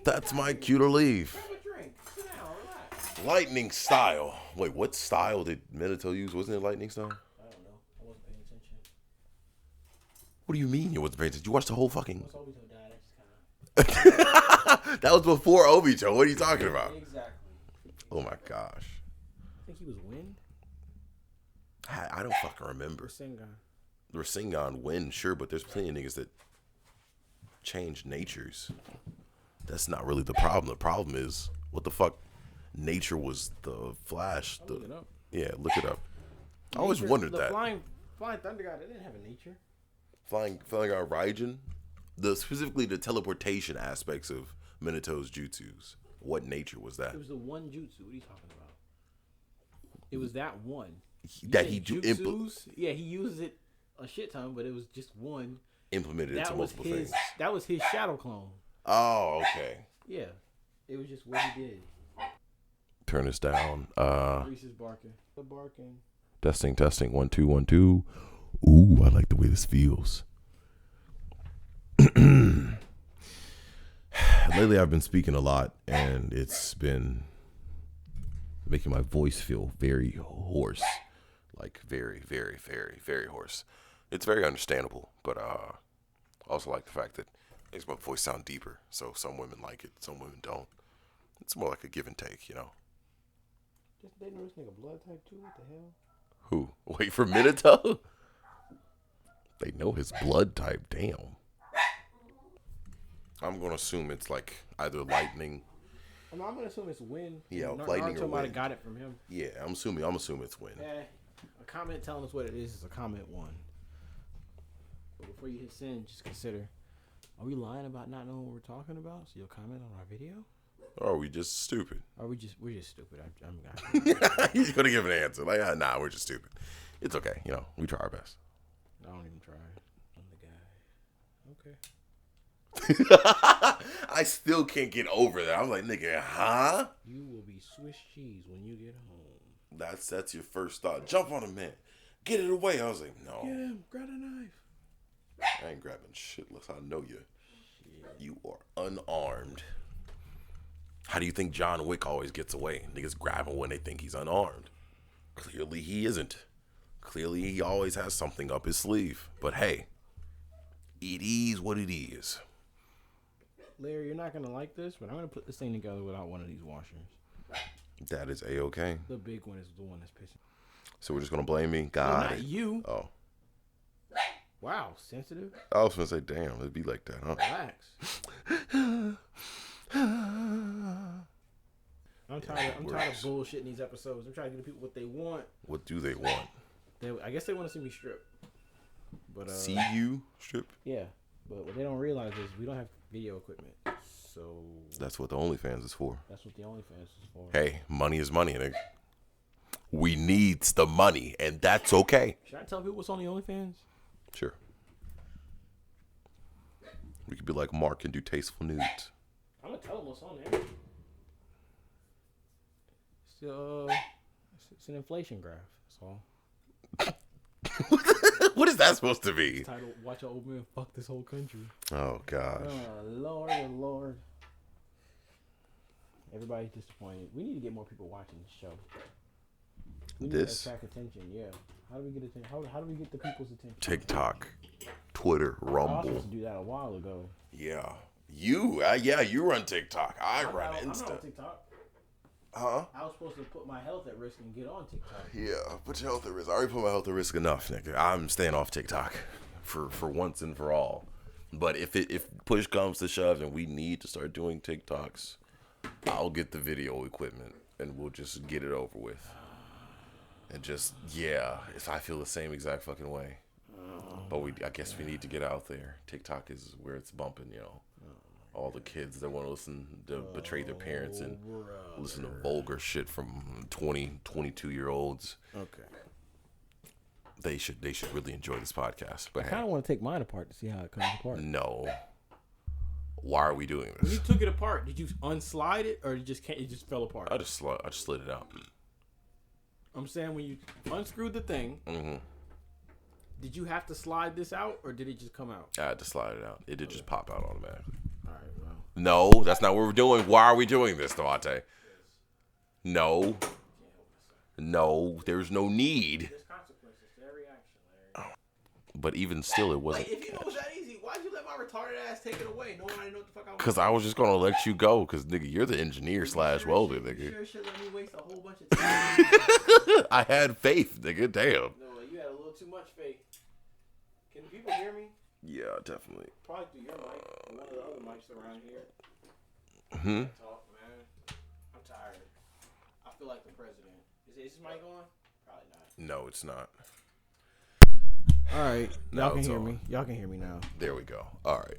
That's my cue to leave. Have a drink. Sit down. Relax. Lightning style. Wait, what style did Minato use? Wasn't it lightning style? I don't know. I wasn't paying attention. What do you mean you wasn't paying attention? You watched the whole fucking... Once Obito died, I just kind of... That was before Obito. What are you talking about? Exactly. Oh my gosh. I think he was Wind. I don't fucking remember. Rasengan. The Rasengan win, sure, but there's plenty of niggas that change natures. That's not really the problem. The problem is, what the fuck nature was the Flash? Look it up. Yeah, look it up. I always wondered that. Flying Thunder God, they didn't have a nature. Flying out Raijin, specifically the teleportation aspects of Minato's jutsus. What nature was that? It was the one jutsu. What are you talking about? It was that one. Jutsus? Yeah, he uses it a shit ton, but it was just one. Implemented into multiple things. That was his shadow clone. Oh, okay. Yeah, it was just what he did. Turn this down. Reese is barking. The barking. Testing. 1 2 1 2. Ooh, I like the way this feels. Lately, I've been speaking a lot, and it's been making my voice feel very hoarse. Like very, very, very, very hoarse. It's very understandable, but I also like the fact that it makes my voice sound deeper. So some women like it, some women don't. It's more like a give and take, you know. Just they know this nigga blood type 2. What the hell? Who? Wait for Minato? They know his blood type. Damn. I'm gonna assume it's like either lightning. I'm gonna assume it's Wind. Yeah, lightning or Naruto might wind. have got it from him. Yeah, I'm assuming it's wind. Yeah, a comment telling us what it is a comment 1. But before you hit send, just consider: are we lying about not knowing what we're talking about? So you'll comment on our video? Or are we just stupid? Or we're just stupid? He's gonna give an answer like, nah, we're just stupid. It's okay, you know, we try our best. I don't even try. I'm the guy. Okay. I still can't get over that. I'm like, nigga, huh? You will be Swiss cheese when you get home. That's your first thought. Jump on him, man. Get it away. I was like, no. Get him. Grab a knife. I ain't grabbing shit unless I know you. Shit. You are unarmed. How do you think John Wick always gets away? Niggas grab him when they think he's unarmed. Clearly he isn't. Clearly he always has something up his sleeve. But hey, it is what it is. Larry, you're not going to like this, but I'm going to put this thing together without one of these washers. That is A-okay. The big one is the one that's pissing. So we're just going to blame me? God. No, not you. Oh. Wow, sensitive. I was going to say, damn, it'd be like that, huh? Relax. I'm tired of bullshitting these episodes. I'm trying to give people what they want. What do they want? I guess they want to see me strip. But see you strip? Yeah. But what they don't realize is we don't have video equipment. So that's what the OnlyFans is for. That's what the OnlyFans is for. Hey, money is money, nigga. We needs the money, and that's okay. Should I tell people what's on the OnlyFans? Sure. We could be like Mark and do tasteful nudes. I'm gonna tell them what's on there. It's an inflation graph. That's all. What is that supposed to be? It's titled "Watch an Old Man Fuck This Whole Country." Oh gosh. Oh Lord. Everybody's disappointed. We need to get more people watching the show. We need to attract attention. Yeah. How do we get attention? How do we get the people's attention? TikTok, Twitter, Rumble. I was supposed to do that a while ago. Yeah. You run TikTok. I run Insta. I'm on TikTok. Huh? I was supposed to put my health at risk and get on TikTok. Yeah, put your health at risk. I already put my health at risk enough, nigga. I'm staying off TikTok for once and for all. But if push comes to shove and we need to start doing TikToks, I'll get the video equipment and we'll just get it over with. And just I feel the same exact fucking way. But I guess we need to get out there. TikTok is where it's bumping, you know. All the kids that want to listen to betray their parents and listen to vulgar shit from 20, 22-year-olds. Okay. They should really enjoy this podcast. But I kind of want to take mine apart to see how it comes apart. No. Why are we doing this? When you took it apart, did you unslide it or it just fell apart? I just slid it out. I'm saying when you unscrewed the thing, did you have to slide this out or did it just come out? I had to slide it out. It did just pop out automatically. All right, well. No, that's not what we're doing. Why are we doing this, Devontae? No. No, there's no need. There's consequences to every action, Larry. But even still, it wasn't. Like, if you know it was that easy, why'd you let my retarded ass take it away? No one I didn't know what the fuck I was. Because I was just going to let you go. Because, nigga, you're the engineer / welder, nigga. You sure should let me waste a whole bunch of time. I had faith, nigga. Damn. No, you had a little too much faith. Can the people hear me? Yeah, definitely. Probably through your mic and one of the other mics around here. Talk, man. I'm tired. I feel like the president. Is this mic on? Probably not. No, it's not. All right. Y'all can it's hear on. me. Y'all can hear me now. There we go. All right.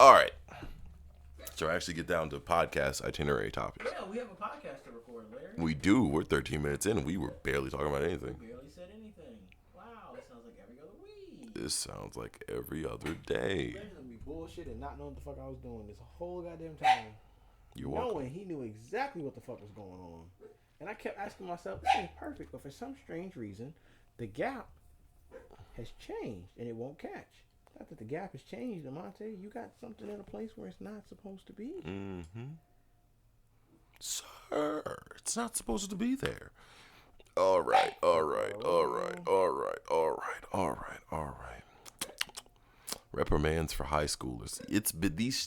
All right. So I actually get down to podcast itinerary topics. Yeah, we have a podcast to record, Larry. We do. We're 13 minutes in and we were barely talking about anything. We barely said anything. Wow, that sounds like every other week. This sounds like every other day. Larry's gonna be bullshit and not knowing what the fuck I was doing this whole goddamn time. You're welcome. Knowing he knew exactly what the fuck was going on. And I kept asking myself, this ain't perfect, but for some strange reason, the gap has changed and it won't catch. Not that the gap has changed, Amante. You got something in a place where it's not supposed to be. Mm-hmm. Sir, it's not supposed to be there. All right. Reprimands for high schoolers.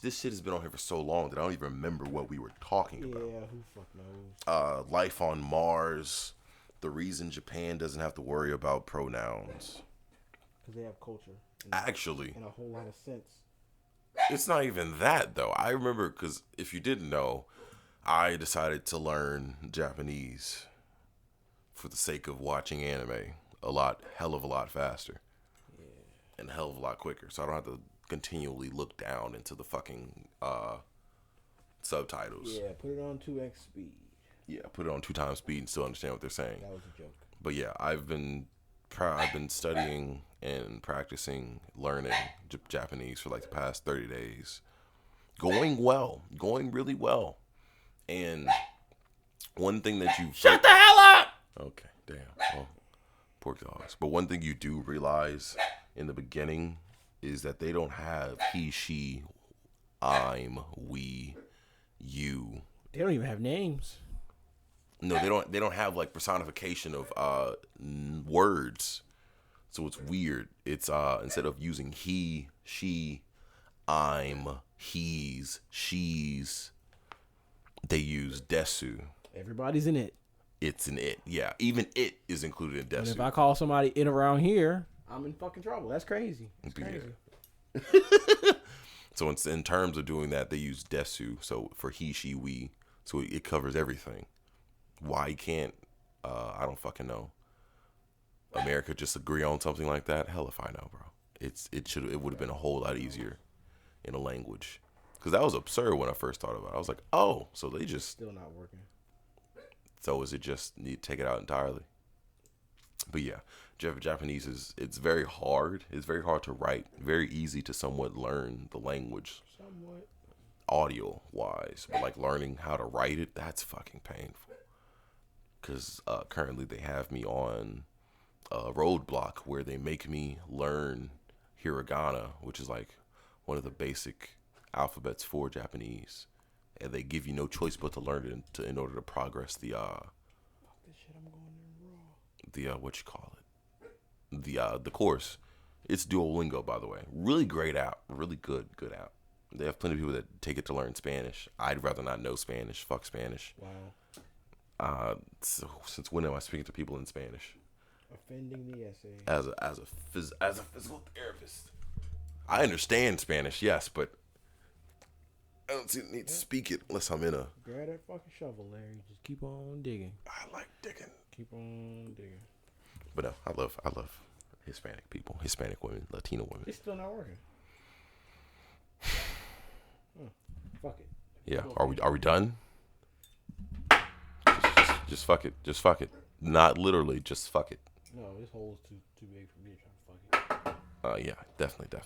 This shit has been on here for so long that I don't even remember what we were talking about. Yeah, who fuck knows? Life on Mars. The reason Japan doesn't have to worry about pronouns. Because they have culture. Actually. In a whole lot of sense. It's not even that, though. I remember, because if you didn't know, I decided to learn Japanese for the sake of watching anime hell of a lot faster. Yeah. And a hell of a lot quicker. So I don't have to continually look down into the fucking subtitles. Yeah, put it on 2x speed. Yeah, put it on 2 times speed and still understand what they're saying. That was a joke. But yeah, I've been studying and practicing learning Japanese for like the past 30 days. Going really well. And one thing that you... Shut the hell up! Okay, damn. Well, poor dogs. But one thing you do realize in the beginning is that they don't have he, she, I'm, we, you. They don't even have names. No, they don't have like personification of words. So it's weird. It's instead of using he, she, I'm, he's, she's, they use desu. Everybody's in it. It's an it. Yeah. Even it is included in desu. And if I call somebody it around here, I'm in fucking trouble. That's crazy. That's crazy. Yeah. So in terms of doing that, they use desu. So for he, she, we. So it covers everything. Why can't, I don't fucking know, America just agree on something like that? Hell if I know, bro. It would have been a whole lot easier in a language. Because that was absurd when I first thought about it. I was like, oh, so they just... Still not working. So is it just need to take it out entirely? But yeah, Japanese it's very hard. It's very hard to write. Very easy to somewhat learn the language. Somewhat. Audio-wise. But like learning how to write it, that's fucking painful. Because currently they have me on a roadblock where they make me learn hiragana, which is like one of the basic alphabets for Japanese. And they give you no choice but to learn it in order to progress the Fuck this shit, I'm going in raw. what you call it, the course. It's Duolingo, by the way. Really great app. Really good app. They have plenty of people that take it to learn Spanish. I'd rather not know Spanish. Fuck Spanish. Wow. So since when am I speaking to people in Spanish? Offending the essay. As a physical therapist, I understand Spanish, yes, but I don't see the need to speak it unless I'm in a... Grab that fucking shovel, Larry. Just keep on digging. I like digging. Keep on digging. But no, I love Hispanic people, Hispanic women, Latino women. It's still not working. Fuck it. Yeah, are we done? Just fuck it. Just fuck it. Not literally, just fuck it. No, this hole is too big for me to try to fuck it. Yeah, definitely.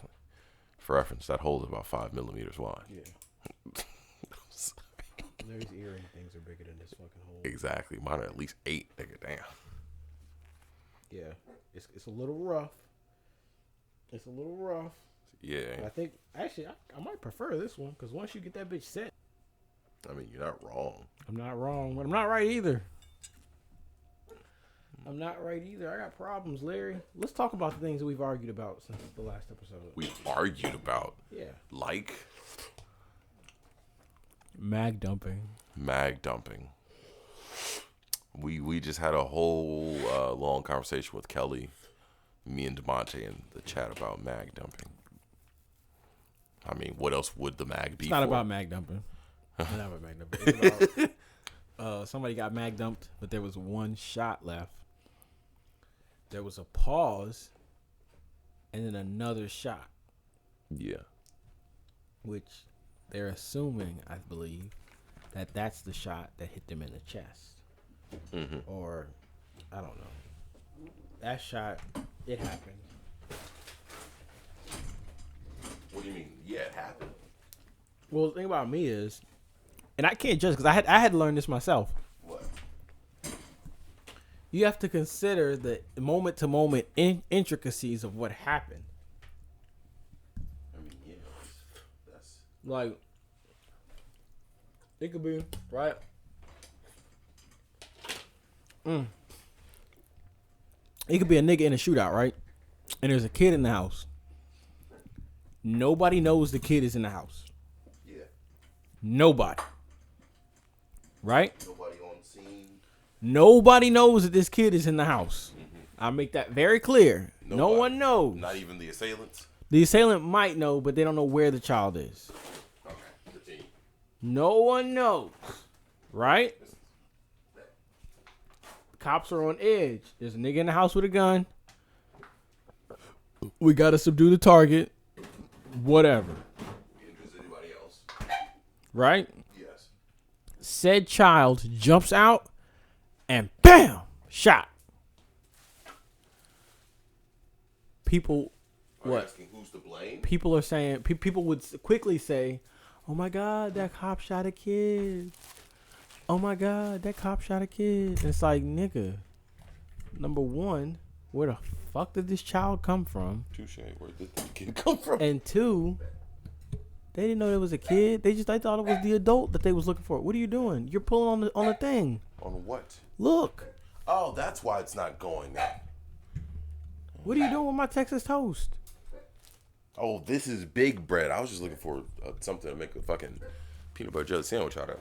For reference, that hole is about 5 millimeters wide. Yeah. Larry's earring things are bigger than this fucking hole. Exactly. Mine are at least 8, nigga. Damn. Yeah, it's a little rough. It's a little rough. Yeah. But I think actually I might prefer this one because once you get that bitch set, I mean, you're not wrong. I'm not wrong, but I'm not right either. I'm not right either. I got problems, Larry. Let's talk about the things that we've argued about since the last episode. We've argued about. Yeah. Like mag dumping. We just had a whole long conversation with Kelly, me and DeMonte in the chat about mag dumping. I mean, what else would the mag be? It's not for? about mag dumping. It's not about mag dumping. It's about somebody got mag dumped, but there was one shot left. There was a pause, and then another shot. Yeah. Which they're assuming, I believe, that that's the shot that hit them in the chest. Mm-hmm. Or, I don't know. That shot, it happened. What do you mean? Yeah, it happened. Well, the thing about me is, and I can't judge because I had to learn this myself. What? You have to consider the moment to moment intricacies of what happened. I mean, yeah, that's Like, it could be, right? It could be a nigga in a shootout, right? And there's a kid in the house. Nobody knows the kid is in the house. yeah. Nobody. Right? Nobody on scene. Nobody knows that this kid is in the house. Mm-hmm. I'll make that very clear. Nobody. No one knows. Not even the assailants. The assailant might know, but they don't know where the child is. Okay, continue. No one knows. Right? Cops are on edge. There's a nigga in the house with a gun. We gotta subdue the target. Whatever. Injures anybody else? Right? Yes. Said child jumps out and BAM! Shot. People, Are you what? asking who's to blame? People are saying, people would quickly say, oh my God, that cop shot a kid. Oh my God, that cop shot a kid. And it's like, nigga, number one, where the fuck did this child come from? Touche. Where did the kid come from? And two, they didn't know there was a kid. They thought it was the adult that they was looking for. What are you doing? You're pulling on the thing. On what? Look. Oh, that's why it's not going now. What are you doing with my Texas toast? Oh, this is big bread. I was just looking for something to make a fucking peanut butter jelly sandwich out of.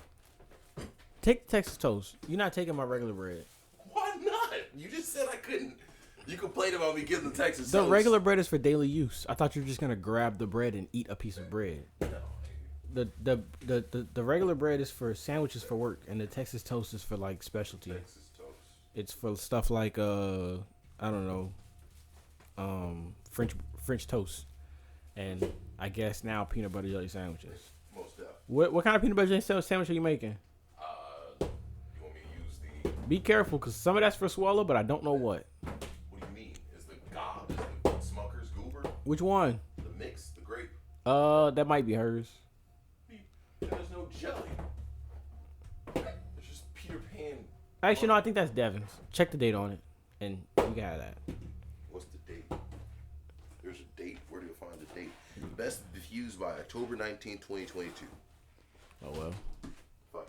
Take the Texas toast. You're not taking my regular bread. Why not? You just said I couldn't. You complained about me getting the Texas The toast. regular bread is for daily use. I thought you were just gonna grab the bread and eat a piece of bread. The regular bread is for sandwiches for work, and the Texas toast is for like specialty. Texas toast. It's for stuff like I don't know, French toast, and I guess now peanut butter jelly sandwiches. Most definitely. What kind of peanut butter jelly sandwich are you making? You want me to use the? Be careful, cause some of that's for swallow, but I don't know what. What do you mean? Is the gob? Is the Smucker's Goober? Which one? The mix? The grape? That might be hers. There's no jelly. There's just Peter Pan. Actually, no, I think that's Devin's. Check the date on it, and you can have that. What's the date? There's a date. Where do you find the date? Best diffused by October 19, 2022. Oh well. Fuck.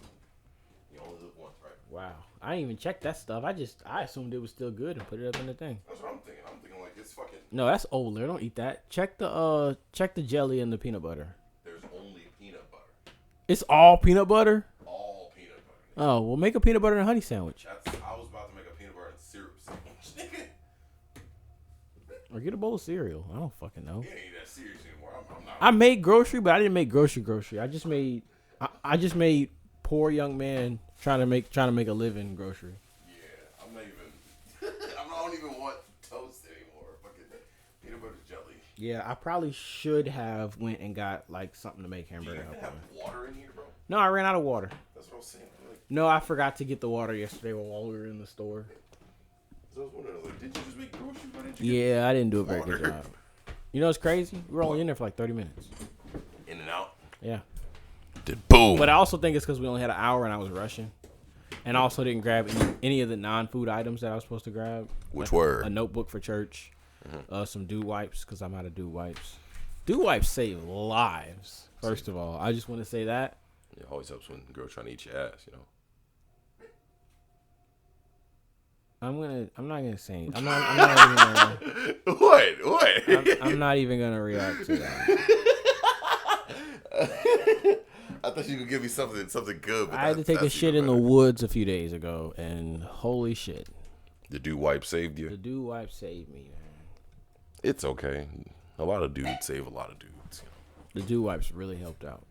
You only live once, right? Wow. I didn't even check that stuff. I assumed it was still good and put it up in the thing. That's what I'm thinking. I'm thinking like it's fucking. No, that's older. Don't eat that. Check the jelly and the peanut butter. There's only peanut butter. It's all peanut butter? All peanut butter. Oh, well, make a peanut butter and honey sandwich. I was about to make a peanut butter and syrup sandwich. Nigga. Or get a bowl of cereal. I don't fucking know. You ain't that serious anymore. I'm not. I made grocery, but I didn't make grocery. I just made poor young man trying to make a living grocery. Yeah, I'm not even. I don't even want toast anymore. Fucking peanut butter jelly. Yeah, I probably should have went and got like something to make Do you hamburger even helper. have water in here, bro? No, I ran out of water. That's what I was saying. Like, No, I forgot to get the water yesterday while we were in the store. so I was wondering, like, did you just make groceries? Why didn't you get Yeah, I didn't do a very good Water. job. You know what's crazy? We were only in there for like 30 minutes. in and out? Yeah. Did boom. But I also think it's because we only had an hour and I was rushing. And I also didn't grab any of the non-food items that I was supposed to grab. Which were? A notebook for church, some dew wipes, because I'm out of dew wipes. Dew wipes save lives, first of all. I just want to say that. It always helps when a girl trying to eat your ass, you know. I'm not gonna say it. I'm not even gonna. What? I'm not even gonna react to that. I thought you could give me something good. But I had to take a shit in the woods a few days ago, and holy shit. The dew wipe saved you? The dew wipe saved me, man. It's okay. A lot of dudes save a lot of dudes. You know? The dew wipes really helped out.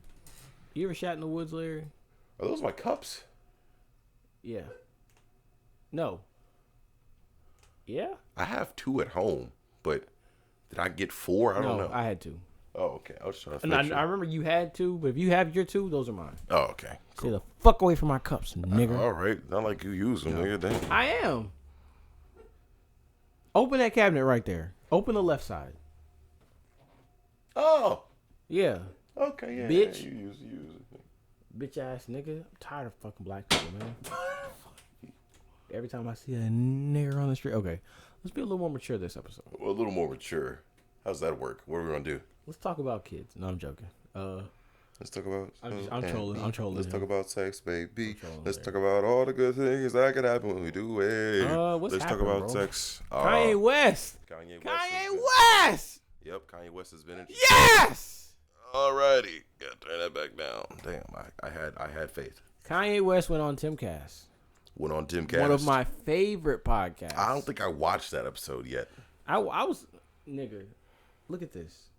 You ever shot in the woods, Larry? Are those my cups? Yeah. No. Yeah? I have 2 at home, but did I get 4? I don't know. I had 2. Oh, okay. I was trying to And I remember you had 2, but if you have your 2, those are mine. Oh, okay. Cool. Stay the fuck away from my cups, nigga. All right. Not like you use them, nigga. Damn. I am. Open that cabinet right there. Open the left side. Oh. Yeah. Okay, yeah. Bitch. Yeah, you use it. Bitch ass nigga. I'm tired of fucking black people, man. Every time I see a nigger on the street. Okay. Let's be a little more mature this episode. Well, a little more mature. How's that work? What are we going to do? Let's talk about kids. No, I'm joking. Let's talk about... I'm trolling. Let's talk about sex, baby. Let's there. talk about all the good things that can happen when we do it. What's Let's talk happening, about bro? sex. Kanye West. Kanye West. Yep, Kanye West has been... Yes. Alrighty. Gotta turn that back down. Damn, I had faith. Kanye West went on Timcast. Went on Timcast. One of my favorite podcasts. I don't think I watched that episode yet. I was... Nigga, look at this.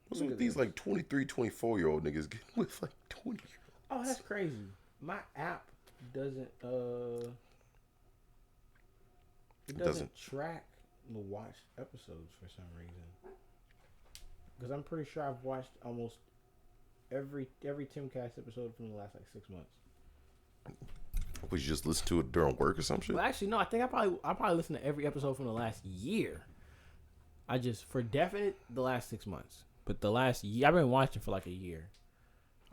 What's with these like 23, 24-year-old niggas getting with like 20-year-olds? Oh, that's crazy. My app doesn't it doesn't track the watched episodes for some reason. Because I'm pretty sure I've watched almost every Timcast episode from the last like 6 months. Would you just listen to it during work or some shit? Well, actually, no. I think I probably listened to every episode from the last year. I just for definite the last 6 months. But the last year, I've been watching for like a year.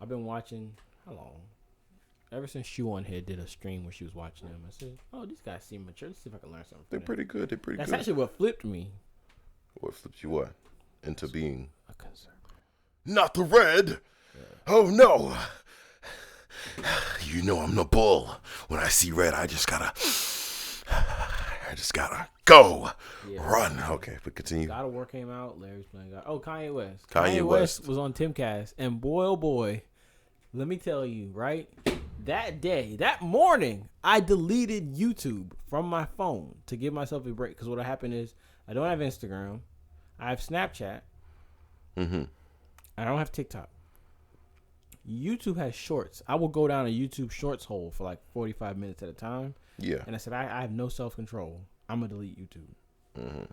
I've been watching, how long? Ever since Shoe on Head did a stream where she was watching them. I said, oh, these guys seem mature. Let's see if I can learn something from They're them. pretty good. That's actually what flipped me. What flipped you what? Into being... A conservative. Not the red! Yeah. Oh, no! You know I'm the bull. When I see red, I just gotta go. Yeah. Run. Okay, but continue. God of War came out. Larry's playing God. Oh, Kanye West. Kanye West was on Timcast. And boy, oh boy, let me tell you, right? That morning, I deleted YouTube from my phone to give myself a break. Because what happened is, I don't have Instagram. I have Snapchat. Mm-hmm. I don't have TikTok. YouTube has shorts. I will go down a YouTube shorts hole for like 45 minutes at a time. Yeah. And I said, I have no self-control. I'm going to delete YouTube. Mm-hmm.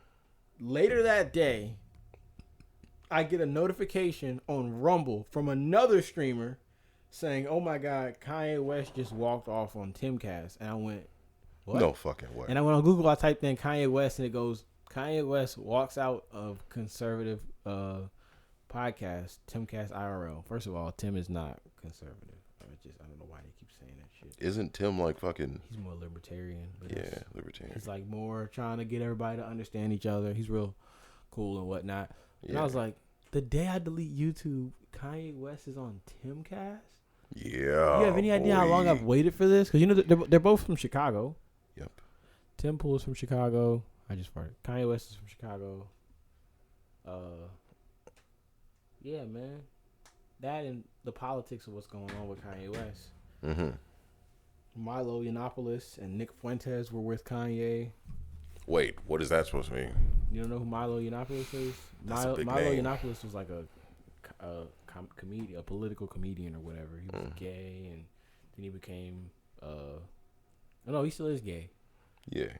Later that day, I get a notification on Rumble from another streamer saying, oh my God, Kanye West just walked off on Timcast. And I went, what? No fucking way. And I went on Google, I typed in Kanye West, and it goes, Kanye West walks out of conservative podcast, Timcast IRL. First of all, Tim is not conservative. I don't know why they keep saying that shit. Isn't Tim like fucking... He's more libertarian. But yeah, libertarian. He's like more trying to get everybody to understand each other. He's real cool and whatnot. And I was like, the day I delete YouTube, Kanye West is on Timcast? Yeah. You have any idea how long I've waited for this? Because, you know, they're both from Chicago. Yep. Tim Pool is from Chicago. I just farted. Kanye West is from Chicago. Yeah, man. That and the politics of what's going on with Kanye West. Mm-hmm. Milo Yiannopoulos and Nick Fuentes were with Kanye. Wait, what is that supposed to mean? You don't know who Milo Yiannopoulos is? That's a big Milo name. Yiannopoulos was like a political comedian or whatever. He was gay, and then he became no, he still is gay. Yeah.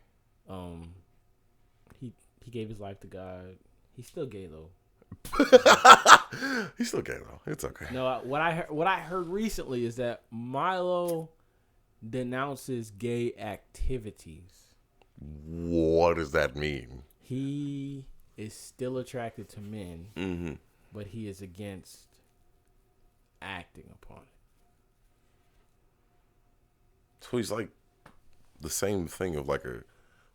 He gave his life to God. He's still gay though. He's still gay though. It's okay. No, what I heard recently is that Milo denounces gay activities. What does that mean? He is still attracted to men, but he is against acting upon So he's like the same thing of like a,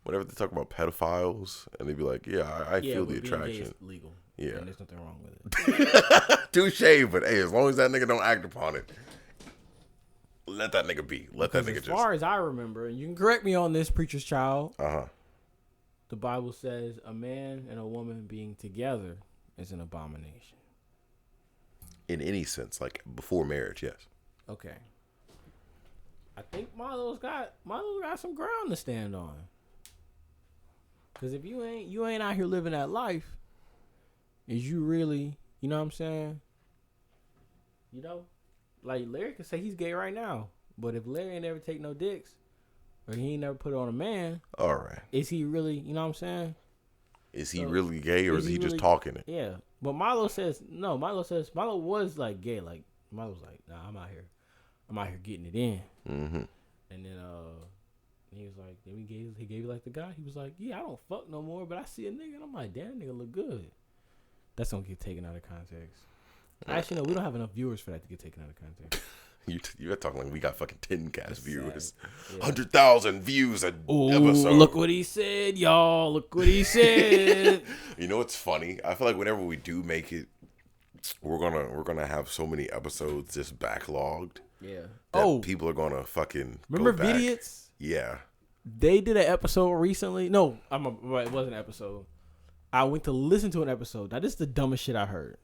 whenever they talk about pedophiles and they be like, yeah, I feel the attraction. Being gay is legal. Yeah. And there's nothing wrong with it. Touche, but hey, as long as that nigga don't act upon it, let that nigga be. Let that nigga just. As far as I remember, and you can correct me on this, preacher's child. Uh-huh. The Bible says a man and a woman being together is an abomination. In any sense, like before marriage, yes. Okay. I think Milo's got some ground to stand on. Cause if you ain't out here living that life, is you really, you know what I'm saying? You know, like Larry could say he's gay right now, but if Larry ain't never take no dicks, or he ain't never put it on a man, all right, is he really, you know what I'm saying? Is he really gay, or is he just talking it? Yeah, but Milo says no. Milo was like gay. Like Milo's like, nah, I'm out here getting it in. Mm-hmm. And then he was like, then he gave you like the guy. He was like, yeah, I don't fuck no more, but I see a nigga and I'm like, damn, that nigga look good. That's gonna get taken out of context. Actually, no, we don't have enough viewers for that to get taken out of context. You're talking like we got fucking 10 cast viewers, yeah. 100,000 views a episode. Look what he said, y'all. Look what he said. You know what's funny? I feel like whenever we do make it, we're gonna have so many episodes just backlogged. Yeah. People are gonna fucking remember go back. Vidiots? Yeah. They did an episode recently. No, it wasn't an episode. I went to listen to an episode. Now this is the dumbest shit I heard.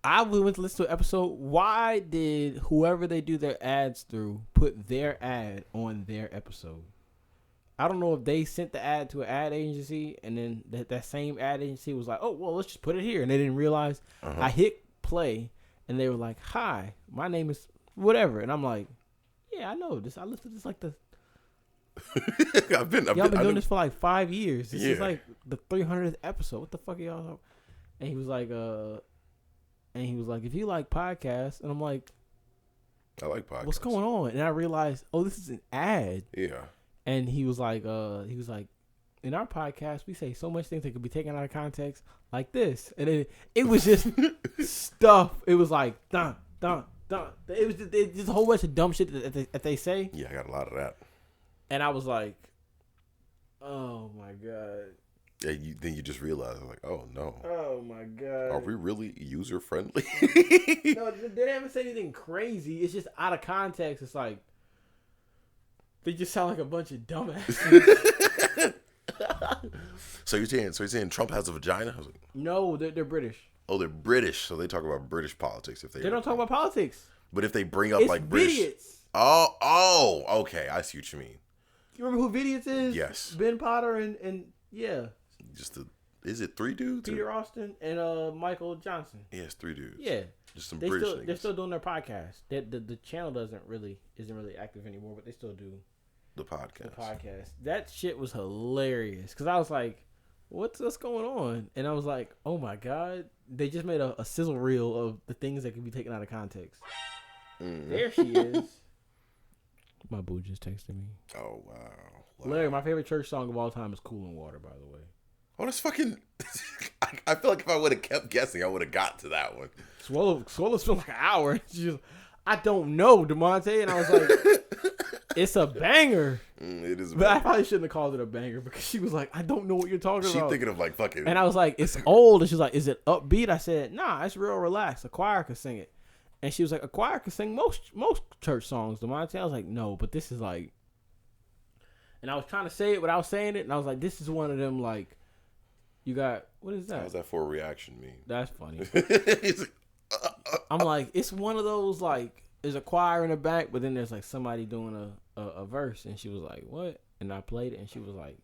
I went to listen to an episode. Why did whoever they do their ads through put their ad on their episode? I don't know if they sent the ad to an ad agency and then that same ad agency was like, oh, well, let's just put it here. And they didn't realize. I hit play and they were like, hi, my name is whatever. And I'm like, yeah, I know this. I listened to this like the. I've been doing this for like 5 years. This is like the 300th episode. What the fuck are y'all talking? And he was like, if you like podcasts, and I'm like, I like podcasts. What's going on? And I realized, oh, this is an ad. Yeah. And he was like, in our podcast, we say so much things that could be taken out of context, like this. And it was just stuff. It was like, dun, dun, dun. It was just a whole bunch of dumb shit that they say. Yeah, I got a lot of that. And I was like, oh my God. Yeah, then you just realize, like, oh no. Oh my God. Are we really user friendly? No, they haven't said anything crazy. It's just out of context. It's like they just sound like a bunch of dumbasses. So you're saying Trump has a vagina? I was like, no, they're British. Oh, they're British, so they talk about British politics. If they don't talk about politics. But if they bring up like British, Vidiots. Oh, okay, I see what you mean. You remember who Vidiots is? Yes. Ben Potter and yeah. Is it 3 dudes? Peter Austin and Michael Johnson. Yeah, it's 3 dudes. Yeah. Just some British niggas. They're still doing their podcast. The channel isn't really active anymore, but they still do the podcast. That shit was hilarious because I was like, what's going on? And I was like, oh my God, they just made a sizzle reel of the things that can be taken out of context. There she is. My boo just texted me. Oh wow. Larry, my favorite church song of all time is "Cooling Water." By the way. Oh, that's fucking. I feel like if I would have kept guessing, I would have got to that one. Swallow's been like an hour. She's, I don't know, DeMonte, and I was like, it's a banger. It is. But I probably shouldn't have called it a banger because she was like, I don't know what you're talking about. She's thinking of like fucking. And I was like, it's old. And she's like, is it upbeat? I said, nah, it's real relaxed. A choir could sing it. And she was like, a choir could sing most church songs, DeMonte. I was like, no, but this is like. And I was trying to say it without saying it, and I was like, this is one of them like. You got, what is that? How's that for a reaction mean? That's funny. I'm like, it's one of those, like, there's a choir in the back, but then there's, like, somebody doing a verse. And she was like, what? And I played it, and she was like,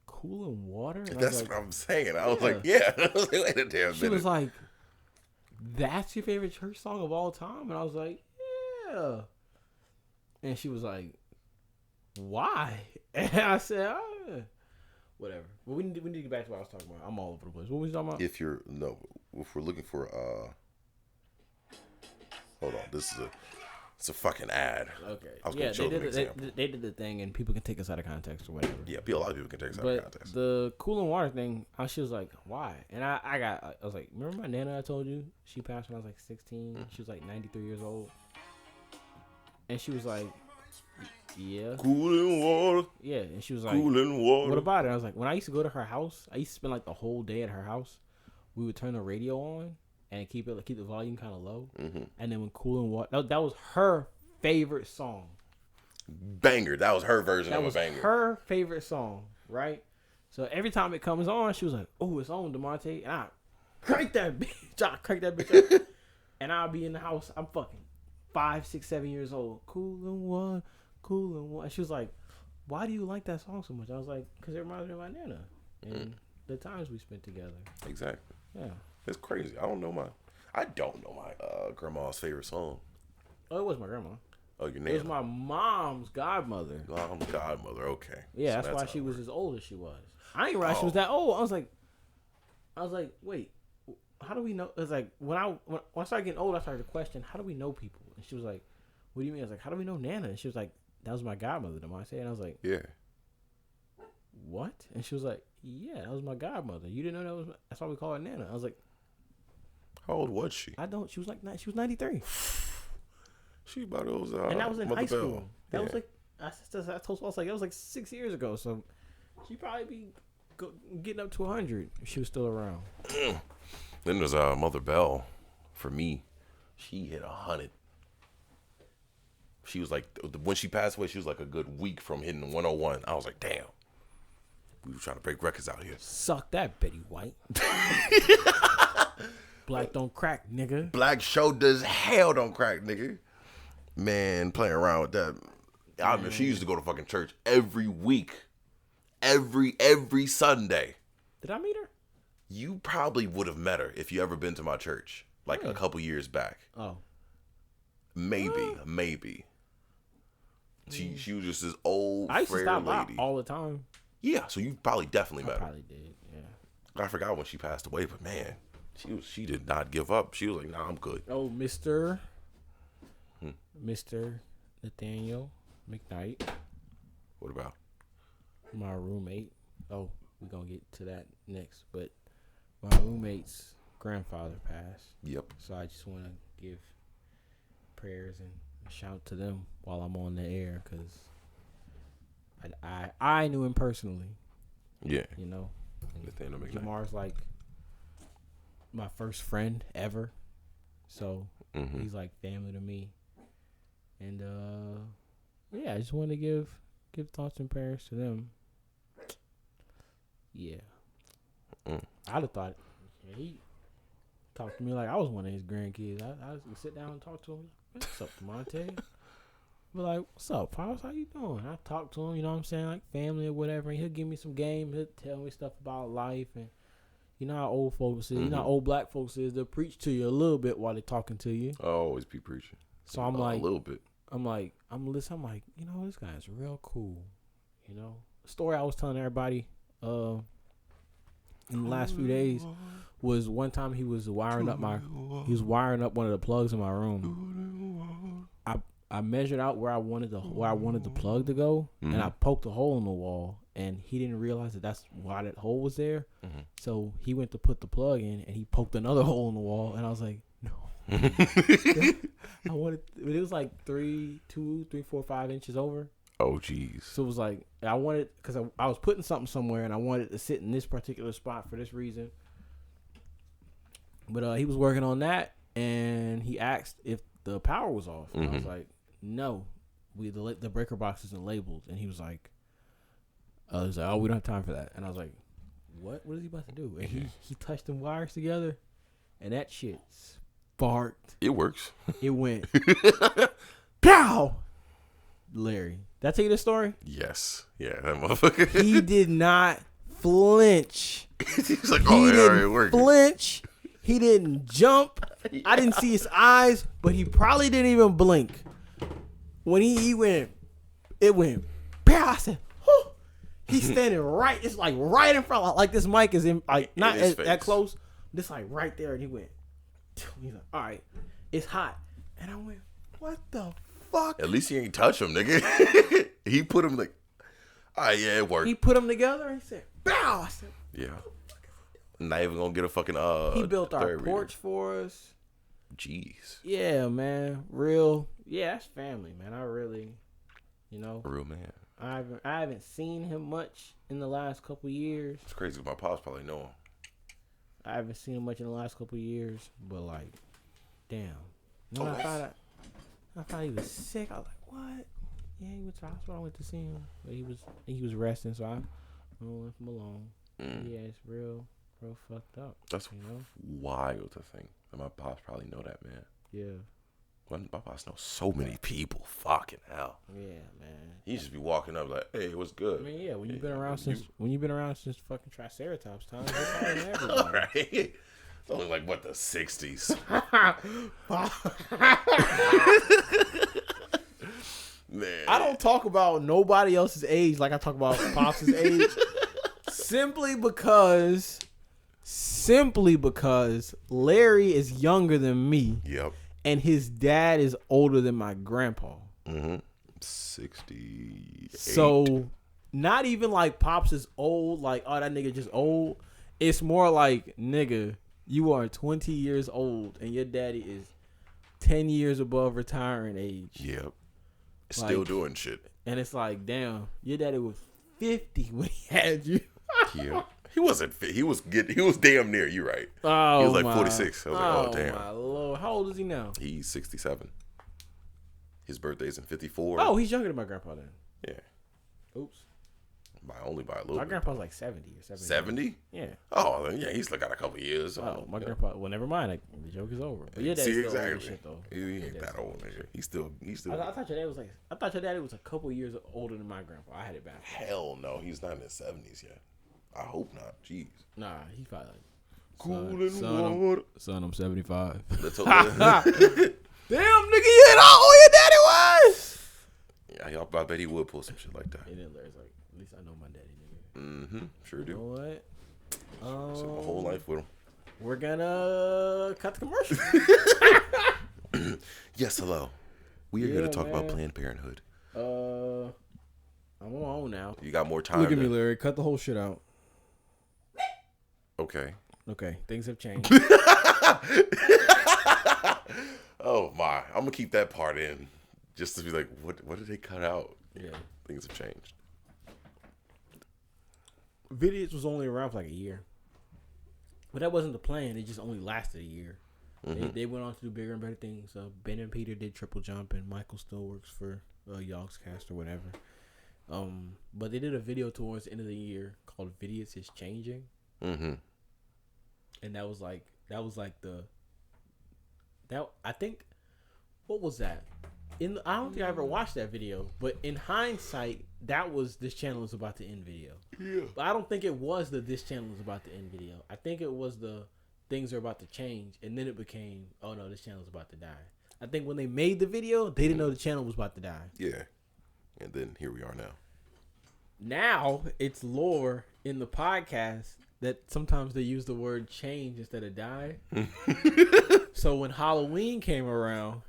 cooling water? And that's like, what I'm saying. I was like, yeah. I was like, wait a damn minute. She was like, that's your favorite church song of all time? And I was like, yeah. And she was like, why? And I said, whatever. But we need to get back to what I was talking about. I'm all over the place. What was you talking about? If we're looking for hold on, it's a fucking ad. Okay. I was gonna show them an example. They did the thing, and people can take us out of context or whatever. Yeah, a lot of people can take us out of context. The cooling water thing, she was like, why? And I was like, remember my nana I told you? She passed when I was like 16. She was like 93 years old. And she was like, yeah. Cooling water. Yeah. And she was like, Cooling water. what about it? I was like, when I used to go to her house, I used to spend like the whole day at her house. We would turn the radio on and keep the volume kind of low. Mm-hmm. And then when Cooling Water, that was her favorite song. Banger. That was her version of a banger. That was her favorite song, right? So every time it comes on, she was like, oh, it's on, DeMonte. And I crank that bitch up. And I'll be in the house. I'm fucking 5, 6, 7 years old. Cooling water. And she was like, why do you like that song so much? I was like, because it reminds me of my Nana. And the times we spent together. Exactly. Yeah. It's crazy. I don't know my grandma's favorite song. Oh, it was my grandma. Oh, your Nana. It was my mom's godmother. Mom's godmother. Okay. Yeah, so that's why she was as old as she was. I didn't realize she was that old. I was like, wait, how do we know? It's like when I started getting old, I started to question, how do we know people? And she was like, what do you mean? I was like, how do we know Nana? And she was like, that was my godmother, DeMonte. And I was like, yeah. What? And she was like, yeah, that was my godmother. You didn't know that's why we call her Nana. I was like, how old was she? She was 93. She about those. And that was in high school. Bell. That was like, I told her, I was like, that was like 6 years ago. So she'd probably be getting up to 100 if she was still around. Then there's Mother Bell. For me, she hit 100. She was like, when she passed away, she was like a good week from hitting 101. I was like, damn. We were trying to break records out here. Suck that, Betty White. Black don't crack, nigga. Black shoulders, hell don't crack, nigga. Man, playing around with that. I mean, she used to go to fucking church every week. Every Sunday. Did I meet her? You probably would have met her if you ever been to my church. Like a couple years back. Oh. Maybe. She was just this old, I used to stop lady. by all the time. Yeah, so you probably definitely met her. Probably did, yeah. I forgot when she passed away, but man, she did not give up. She was like, nah, I'm good. Oh, Mr. Nathaniel McKnight. What about? My roommate. Oh, we're going to get to that next. But my roommate's grandfather passed. Yep. So I just want to give prayers and a shout to them while I'm on the air because I knew him personally. Yeah. You know? Nathaniel McKnight. Jamar's like my first friend ever. So he's like family to me. And yeah, I just want to give thoughts and prayers to them. Yeah. I'd have thought he talked to me like I was one of his grandkids. I would sit down and talk to him. What's up, DeMonte? Be like, what's up, Pops? How you doing? I talk to him, you know what I'm saying, like family or whatever. And he'll give me some game. He'll tell me stuff about life. And you know how old folks is. You know how old black folks is. They'll preach to you a little bit while they're talking to you. I'll always be preaching. So I'm like, a little bit. I'm like, you know, this guy's real cool. You know, the story I was telling everybody in the last few days was one time he was wiring up one of the plugs in my room. I measured out where I wanted the plug to go, and I poked a hole in the wall, and he didn't realize that's why that hole was there. So he went to put the plug in, and he poked another hole in the wall, and I was like, no. It was like 3, 4, 5 inches over. Oh, jeez. So it was like, I wanted, because I was putting something somewhere, and I wanted to sit in this particular spot for this reason. But he was working on that, and he asked if the power was off. And I was like, no, the breaker box isn't labeled. And he was like, oh, we don't have time for that. And I was like, what is he about to do? And he touched them wires together, and that shit sparked. It works. It went, pow! Larry, did I tell you this story? Yes. Yeah, that motherfucker. He did not flinch. He's like, oh, it already worked. Flinch. He didn't jump. Yeah. I didn't see his eyes, but he probably didn't even blink. When he went, it went, pow! I said, whew. He's standing right. It's like right in front. Like this mic is in, like not that close. Just like right there. And he went. He's like, all right, it's hot. And I went, what the fuck? At least he ain't touch him, nigga. He put him like, all right, yeah, it worked. He put him together and he said, bow. I said, yeah. Not even gonna get a fucking he built our porch for us. Jeez. Yeah, man. Real Yeah, that's family, man. I really, you know, A real man. I haven't seen him much in the last couple years. It's crazy. My pops probably know him. I haven't seen him much in the last couple years, but like, damn. When I found out he was sick, I was like, what? Yeah, he went to the hospital. I went to see him, but he was resting, so I left him alone. Yeah, it's real fucked up. That's wild to think. My pops probably know that, man. Yeah. My pops know so many people. Fucking hell. Yeah, man. He just be walking up like, "Hey, what's good?" I mean, yeah. When you've been around since fucking Triceratops time, you're probably everybody. All right. It's only like what the 60s. Man, I don't talk about nobody else's age like I talk about Pops' age. Simply because Larry is younger than me. Yep. And his dad is older than my grandpa. 68. So, not even like Pops is old, like, oh, that nigga just old. It's more like, nigga, you are 20 years old and your daddy is 10 years above retiring age. Yep. Still Like, doing shit. And it's like, damn, your daddy was 50 when he had you. Yep. He wasn't fit. He was damn near. You right. Oh, he was like 46. I was like, oh damn. My Lord. How old is he now? He's 67. His birthday's in 54. Oh, he's younger than my grandpa then. Yeah. Oops. Only by a little My bit. grandpa's like 70 or 70. 70? Yeah. Oh, yeah, he's still got a couple of years. Oh, my yeah. grandpa. Well, never mind. Like, the joke is over. But your dad's See, still old as exactly. shit, though. He ain't that old, nigga. He's still. I thought your dad was I thought your daddy was a couple years older than my grandpa. I had it back. Hell no, he's not in his 70s yet. I hope not. Jeez. Nah, he's probably like, Cool in water. Son, I'm 75. Let's hope. Damn, nigga, you had how old your daddy was. Yeah, I bet he would pull some shit like that. And then Larry's like, at least I know my daddy, nigga. Mm-hmm. Sure do. You know what? Spent my whole life with him. We're gonna cut the commercial. Yes, hello. We are here to Yeah, talk about man. Planned Parenthood. I'm on my own now. You got more time. Look at me, Larry. Cut the whole shit out. Okay. Okay, things have changed. Oh my! I'm gonna keep that part in, just to be like, what did they cut out? Yeah. Things have changed. Videos was only around for like a year. But that wasn't the plan. It just only lasted a year. They went on to do bigger and better things. Ben and Peter did Triple Jump, and Michael still works for Yogscast or whatever. But they did a video towards the end of the year called Videos is Changing. Mm-hmm. And I think, what was that? I don't think I ever watched that video, but in hindsight, that was this channel is about to end video. Yeah. But I don't think it was this channel is about to end video. I think it was the things are about to change, and then it became, oh no, this channel is about to die. I think when they made the video, they didn't know the channel was about to die. Yeah. And then here we are now. Now it's lore in the podcast that sometimes they use the word change instead of die. So when Halloween came around,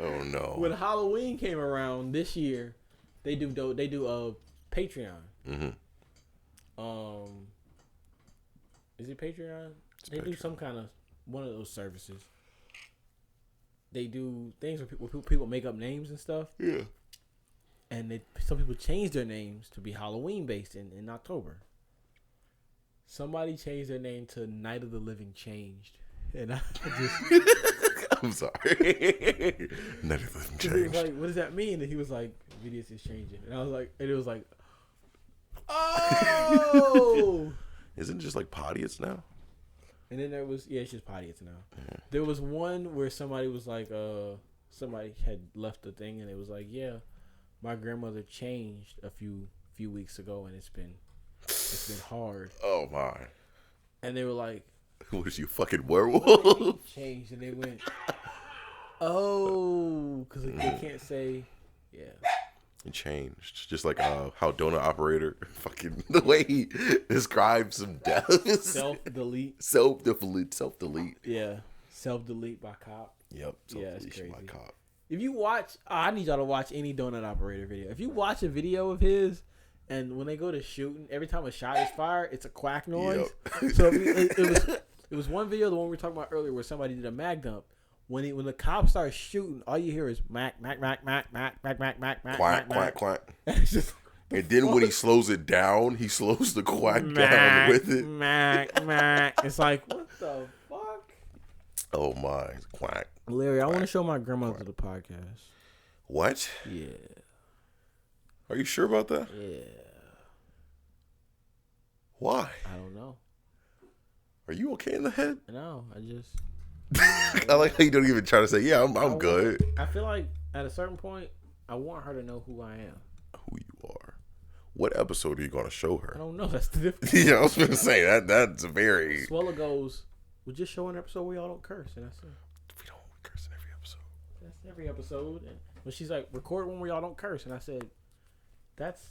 Oh no. when Halloween came around this year, they do Patreon. Mm-hmm. Is it Patreon? They Patreon. do some kind of one of those services. They do things where people make up names and stuff. Yeah. And some people change their names to be Halloween based in October. Somebody changed their name to Night of the Living Changed. And I just... I'm sorry. Night of the Living He was Changed. like, what does that mean? And he was like, Videos is changing. And I was like, and it was like, oh! Isn't it just like Podiats now? And then there was, it's just Podiats now. Yeah. There was one where somebody was like, somebody had left the thing and it was like, yeah, my grandmother changed a few weeks ago and it's been hard. Oh my. And they were like, what is you, fucking werewolf? changed. And they went, oh, because they can't say, yeah. It changed. Just like how Donut Operator, fucking the way he describes some deaths. Self-delete. Self-delete. Yeah. Self-delete by cop. Yep. Yeah, it's crazy. By cop. If you watch, I need y'all to watch any Donut Operator video. If you watch a video of his, and when they go to shooting, every time a shot is fired, it's a quack noise. Yep. So it was one video, the one we were talking about earlier, where somebody did a mag dump. when the cops start shooting, all you hear is mac mac mac mac mac mac mac mac mac Quack, mac. quack, quack. It's just, And then when he slows it down, he slows the quack down mac, with it. mac mac. It's like, what the fuck? Oh my, quack. Larry, I want to show my grandmother the podcast. What? Yeah. Are you sure about that? Yeah. Why? I don't know. Are you okay in the head? No, I just. I like how you don't even try to say, yeah, I'm good. I feel like at a certain point, I want her to know who I am. Who you are. What episode are you going to show I her? don't know. That's the difference. Yeah, I was going to say, that's very... Swella goes, we'll just show an episode where y'all don't curse. And I said, We don't curse in every episode. that's every episode. And when she's like, record one where y'all don't curse. And I said, that's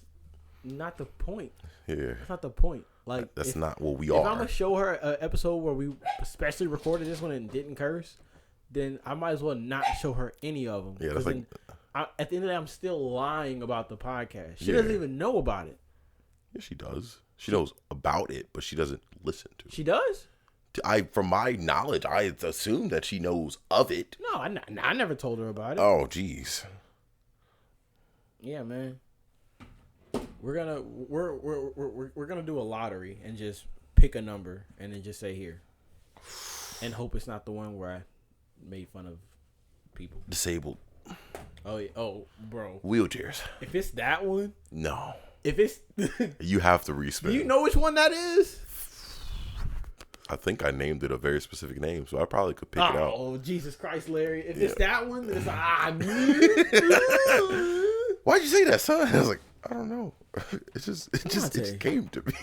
not the point. Yeah. That's not the point. Like, That's not what we if are. I'm going to show her an episode where we especially recorded this one and didn't curse, then I might as well not show her any of them. Yeah, that's like... At the end of the day, I'm still lying about the podcast. She Yeah. doesn't even know about it. Yeah, she does. She knows about it, but she doesn't listen to it. She does? From my knowledge, I assume that she knows of it. No, I never told her about it. Oh, jeez. Yeah, man. We're gonna do a lottery and just pick a number and then just say here, and hope it's not the one where I made fun of people. Disabled. Oh, yeah. Oh, bro. Wheelchairs. If it's that one, No. if it's, You have to respin. do you know which one that is? I think I named it a very specific name, so I probably could pick it out. Oh, Jesus Christ, Larry! If Yeah. it's that one, then it's like, Why'd you say that, son? I was like, I don't know. It just you. came to me.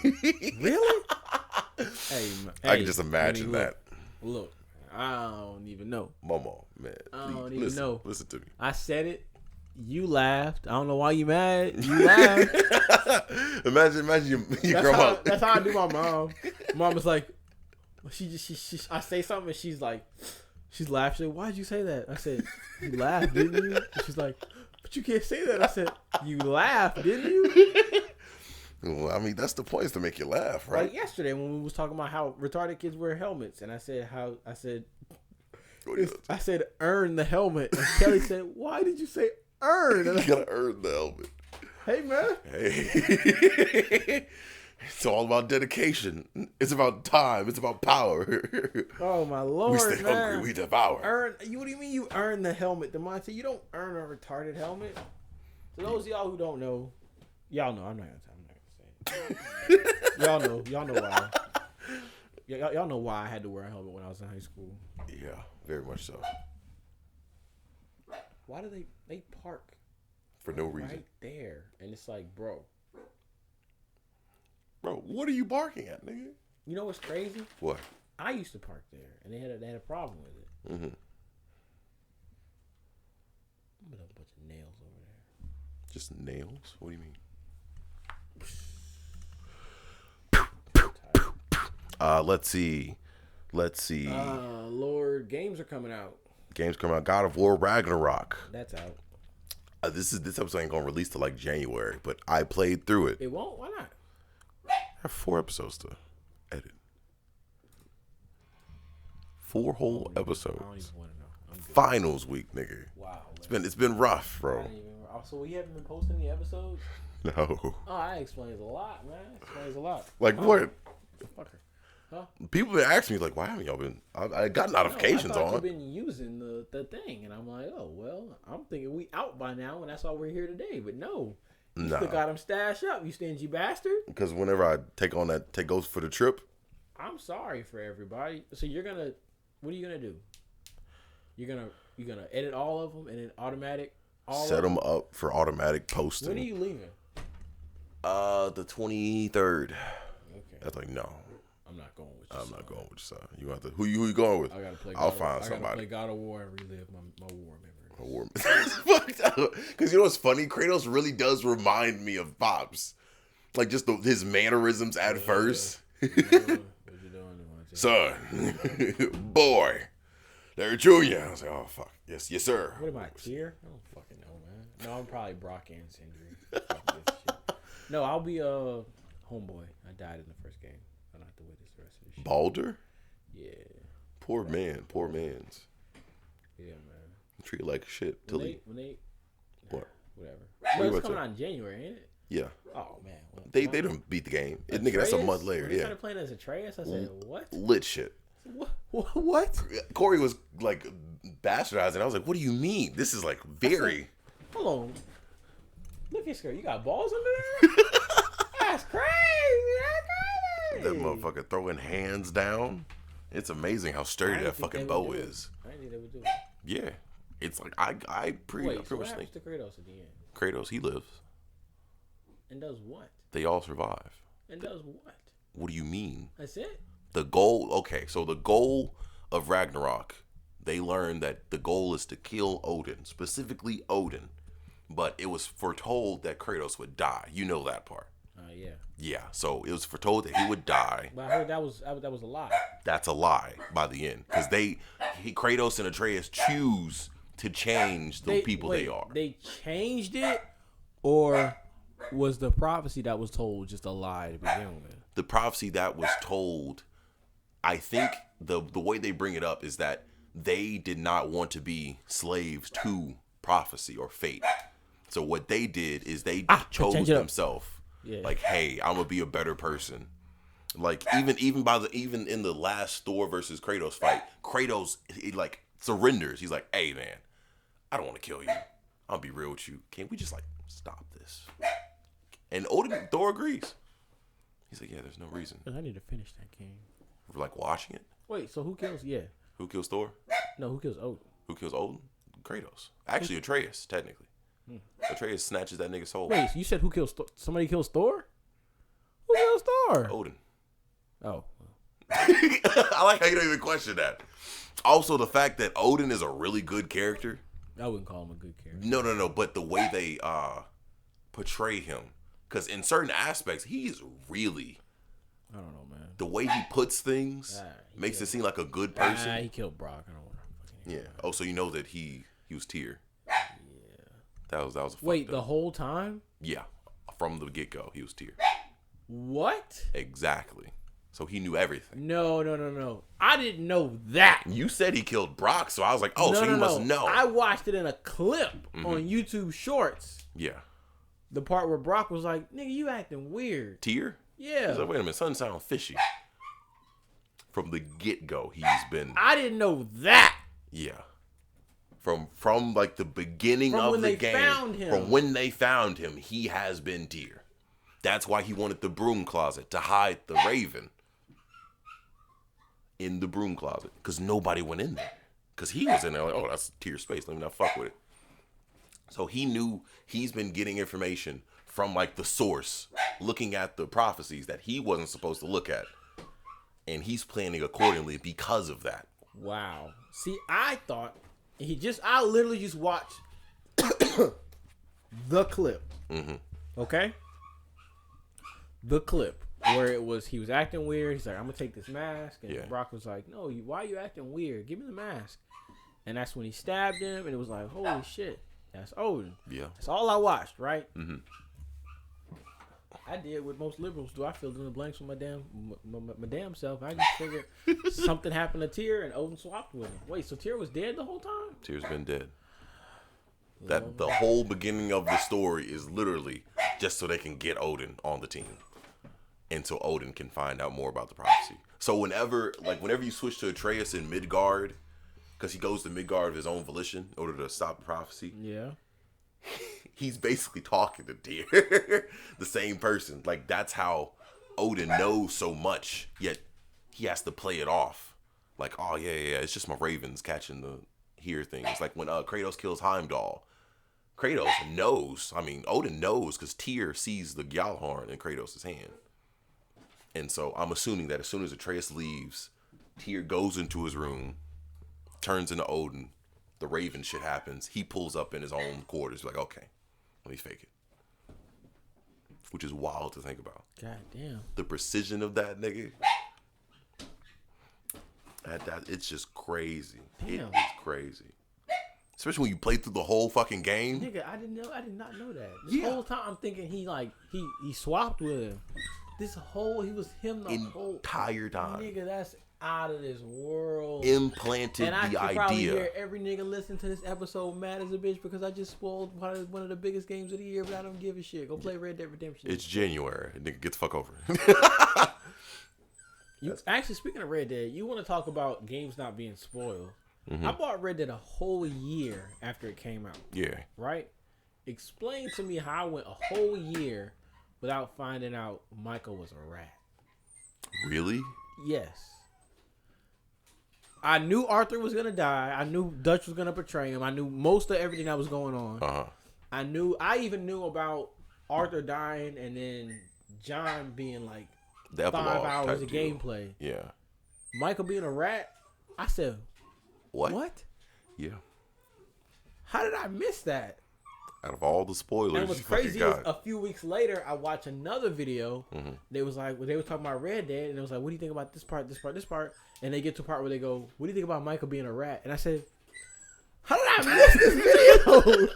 really? Hey, I can just imagine Manny, that. Look, I don't even know. Momo, man. I don't please, even listen, know. Listen to me. I said it. You laughed. I don't know why you mad. You laughed. imagine your grandma. That's how I do my mom. Mom was like, she I say something and she's like, she's laughing. She's like, why'd you say that? I said, you laughed, didn't you? And she's like, but you can't say that. I said, you laughed, didn't you? Well, I mean, that's the point, is to make you laugh, right? Like yesterday when we was talking about how retarded kids wear helmets, and I said I said earn the helmet, and Kelly said, why did you say earn? And You gotta earn the helmet. hey man, Hey. It's all about dedication. It's about time. It's about power. oh my lord, We stay man. hungry. We devour. Earn? What do you mean you earn the helmet? Demonte, you don't earn a retarded helmet. So those of y'all who don't know, y'all know. I'm not gonna say it. Y'all know why. Y'all know why I had to wear a helmet when I was in high school. Yeah, very much so. Why do they park For no reason. right there? And it's like, bro, What are you barking at, nigga? you know what's crazy? What? I used to park there, and they had a problem with it. Mm-hmm. Put a bunch of nails over there. Just nails? What do you mean? Let's see. Lord, games are coming out. Games come out. God of War Ragnarok. That's out. This episode ain't gonna release till like January, but I played through it. It won't? Why not? I have 4 episodes to edit. 4 whole episodes. I don't even want to know. I'm good. Finals week, nigga. Wow. It's been rough, bro. So we haven't been posting the episodes? No. Oh, that explains a lot, man. Explains a lot. Like what? Fucker. Huh? People been asking me like, why haven't y'all been? I got notifications I thought on. you've been using the thing, and I'm like, oh well, I'm thinking we out by now, and that's why we're here today. But no, you Nah. still got them stashed up, you stingy bastard. Because whenever I take goes for the trip, I'm sorry for everybody. So what are you gonna do? You're gonna edit all of them and then automatic. set them up for automatic posting. When are you leaving? The 23rd. Okay, I was like, no, I'm not going with you. I'm not going with your son. You have to. Who you going with? I gotta play. I'll God find I gotta somebody. play God of War and relive my war memories. War. Fucked up. Because you know what's funny? Kratos really does remind me of Pops. Like just his mannerisms at first. What you doing, Devontae? Son, boy, they're junior. I was like, oh fuck, yes, sir. What am I, tier? I don't fucking know, man. No, I'm probably Brock and Sindri. Fuck this shit. No, I'll be homeboy. I died in the first game. I don't have to witness the rest of this shit. Balder? Yeah. Poor man, poor man's. Yeah, man. Treat it like shit. When they what? Whatever. What But you it's about coming to out in January, ain't it? Yeah. Oh man. They don't beat the game. Nigga, that's a month later. When they Yeah. started playing as Atreus, I said, what? Lit shit. What? Corey was like bastardizing. I was like, what do you mean? This is like very. Hold on. Look at skirt. You got balls under there? That's crazy. That's That crazy. motherfucker throwing hands down. It's amazing how sturdy that fucking bow is. I didn't think they would do it. Yeah. It's like I pretty Wait, so what much happens think to Kratos at the end? Kratos, he lives. And does what? They all survive. And does what? What do you mean? That's it? The goal, okay, so the goal of Ragnarok, they learned that the goal is to kill Odin, specifically Odin. But it was foretold that Kratos would die. You know that part. Yeah. Yeah, so it was foretold that he would die. But I heard that was a lie. That's a lie by the end. Because Kratos and Atreus choose to change the people they are. They changed it? Or was the prophecy that was told just a lie to begin with? The prophecy that was told, I think the way they bring it up is that they did not want to be slaves to prophecy or fate. So what they did is they chose themselves. Yeah. Like, hey, I'm gonna be a better person. Like even in the last Thor versus Kratos fight, Kratos he like surrenders. He's like, hey man, I don't want to kill you. I'll be real with you. Can't we just like stop this? And Thor agrees. He's like, yeah, there's no reason. I need to finish that game. We're like watching it. Wait, so who kills? Yeah. Who kills Thor? No, who kills Odin? Who kills Odin? Kratos. Actually, Atreus, technically. Atreus snatches that nigga's soul. Wait, so you said who kills Thor? Somebody kills Thor? Who kills Thor? Odin. Oh. I like how you don't even question that. Also, the fact that Odin is a really good character. I wouldn't call him a good character. No. But the way they portray him. Because in certain aspects, he's really... I don't know, man. The way he puts things makes it seem like a good person. He killed Brock. I don't want to. Yeah. Oh, so you know that he was Tyr. Yeah. That was a Wait, the whole time? Yeah. From the get-go, he was Tyr. What? Exactly. So he knew everything. No. I didn't know that. You said he killed Brock, so I was like, oh, so you must know. I watched it in a clip on YouTube Shorts. Yeah. The part where Brock was like, nigga, you acting weird. Tyr? Yeah. He's like, wait a minute, something sounds fishy. From the get-go, he's been... I didn't know that. Yeah. From like the beginning of the game. From when they found him, he has been Tyr. That's why he wanted the broom closet, to hide the Raven in the broom closet. Because nobody went in there. Because he was in there like, oh, that's Tyr's space. Let me not fuck with it. So he knew he's been getting information from like the source, looking at the prophecies that he wasn't supposed to look at. And he's planning accordingly because of that. Wow. See, I thought I literally just watched the clip. Mm-hmm. Okay? The clip where he was acting weird. He's like, I'm going to take this mask. And Brock was like, no, why are you acting weird? Give me the mask. And that's when he stabbed him. And it was like, holy shit. That's Odin. Yeah. That's all I watched, right? Mm-hmm. I did what most liberals do. I filled in the blanks with my damn self. I just figured something happened to Tyr and Odin swapped with him. Wait, so Tyr was dead the whole time? Tyr's been dead. That the whole beginning of the story is literally just so they can get Odin on the team. And so Odin can find out more about the prophecy. So whenever you switch to Atreus in Midgard, because he goes to Midgard of his own volition in order to stop the prophecy. Yeah. He's basically talking to Tyr. The same person. Like, that's how Odin knows so much, yet he has to play it off. Like, oh, yeah, it's just my ravens catching the hear things. Like when Kratos kills Heimdall. Kratos knows. I mean, Odin knows because Tyr sees the Gjallarhorn in Kratos' hand. And so I'm assuming that as soon as Atreus leaves, Tyr goes into his room, turns into Odin. The Raven shit happens. He pulls up in his own quarters. Like, okay, let me fake it. Which is wild to think about. God damn. The precision of that nigga. It's just crazy. Damn. It is crazy. Especially when you play through the whole fucking game. Nigga, I did not know that. This whole time I'm thinking he swapped with him. he was him the whole entire time. nigga. That's out of this world. Implanted and I the can probably idea. hear every nigga listening to this episode mad as a bitch because I just spoiled one of the biggest games of the year, but I don't give a shit. Go play Red Dead Redemption. It's January. Nigga gets fuck over. You actually, speaking of Red Dead, you want to talk about games not being spoiled? Mm-hmm. I bought Red Dead a whole year after it came out. Yeah. Right? Explain to me how I went a whole year without finding out Michael was a rat. Really? Yes. I knew Arthur was gonna die. I knew Dutch was gonna betray him. I knew most of everything that was going on. I even knew about Arthur dying and then John being like the 5 hours of gameplay. Yeah. Michael being a rat. I said, what? Yeah. How did I miss that? Out of all the spoilers, and what's crazy is a few weeks later, I watched another video. Mm-hmm. They was talking about Red Dead, and it was like, what do you think about this part, this part, this part? And they get to a part where they go, what do you think about Michael being a rat? And I said, how did I miss this video?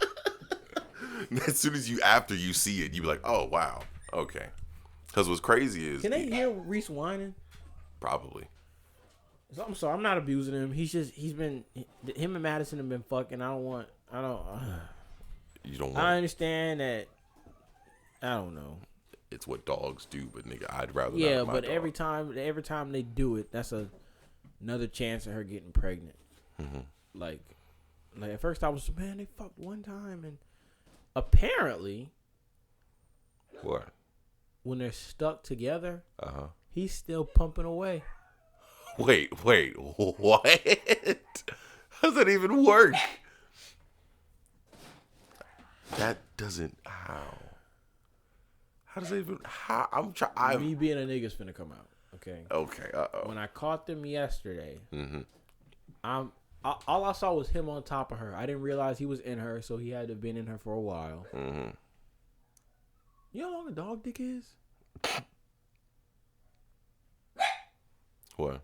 As soon as after you see it, you be like, oh, wow. Okay. Because what's crazy is... Can they hear Reese whining? Probably. So, I'm sorry, I'm not abusing him. Him and Madison have been fucking. You don't want... I understand that. I don't know. It's what dogs do, but nigga, I'd rather yeah, not. Yeah, but every time they do it, that's another chance of her getting pregnant. Mm-hmm. Like at first I was, man, they fucked one time, and apparently, what? When they're stuck together, he's still pumping away. Wait, what? How does that even work? That doesn't How does it even? I'm trying. Me being a nigga's finna come out. Okay. Okay. When I caught them yesterday, all I saw was him on top of her. I didn't realize he was in her, so he had to have been in her for a while. Mm-hmm. You know how long a dog dick is? What?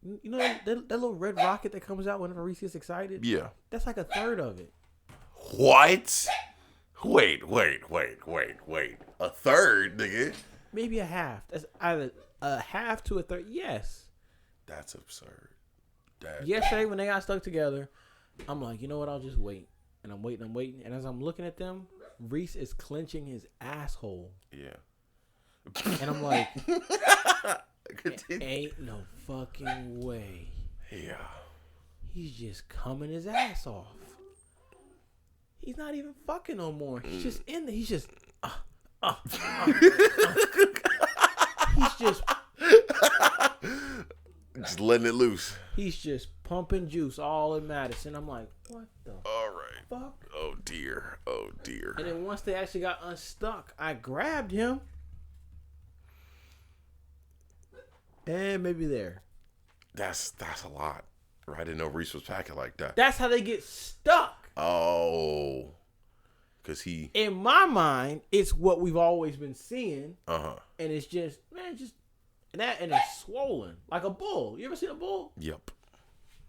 You know that little red rocket that comes out whenever Reese gets excited? Yeah. That's like a third of it. What? Wait. A third, nigga? Maybe a half. That's either a half to a third. Yes. That's absurd. Yesterday when they got stuck together, I'm like, you know what? I'll just wait. And I'm waiting. And as I'm looking at them, Reese is clenching his asshole. Yeah. And I'm like, ain't no fucking way. Yeah. He's just coming his ass off. He's not even fucking no more. He's just in there. He's just, he's just letting it loose. He's just pumping juice all in Madison. I'm like, what the fuck? Oh dear. And then once they actually got unstuck, I grabbed him. And maybe there. That's a lot. I didn't know Reese was packing like that. That's how they get stuck. Oh. Because he... In my mind, it's what we've always been seeing. Uh-huh. And it's just, man, and it's swollen. Like a bull. You ever seen a bull? Yep.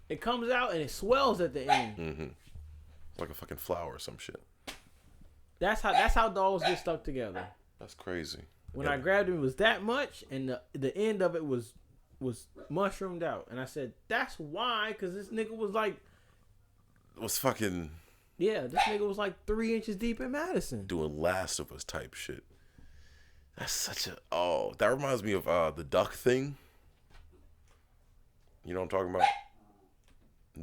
It comes out and it swells at the end. Mm-hmm. Like a fucking flower or some shit. That's how dogs get stuck together. That's crazy. When I grabbed him, it was that much, and the end of it was mushroomed out. And I said, that's why, because this nigga was like... Was fucking... Yeah, this nigga was like 3 inches deep in Madison. Doing Last of Us type shit. That's such a... Oh, that reminds me of the duck thing. You know what I'm talking about?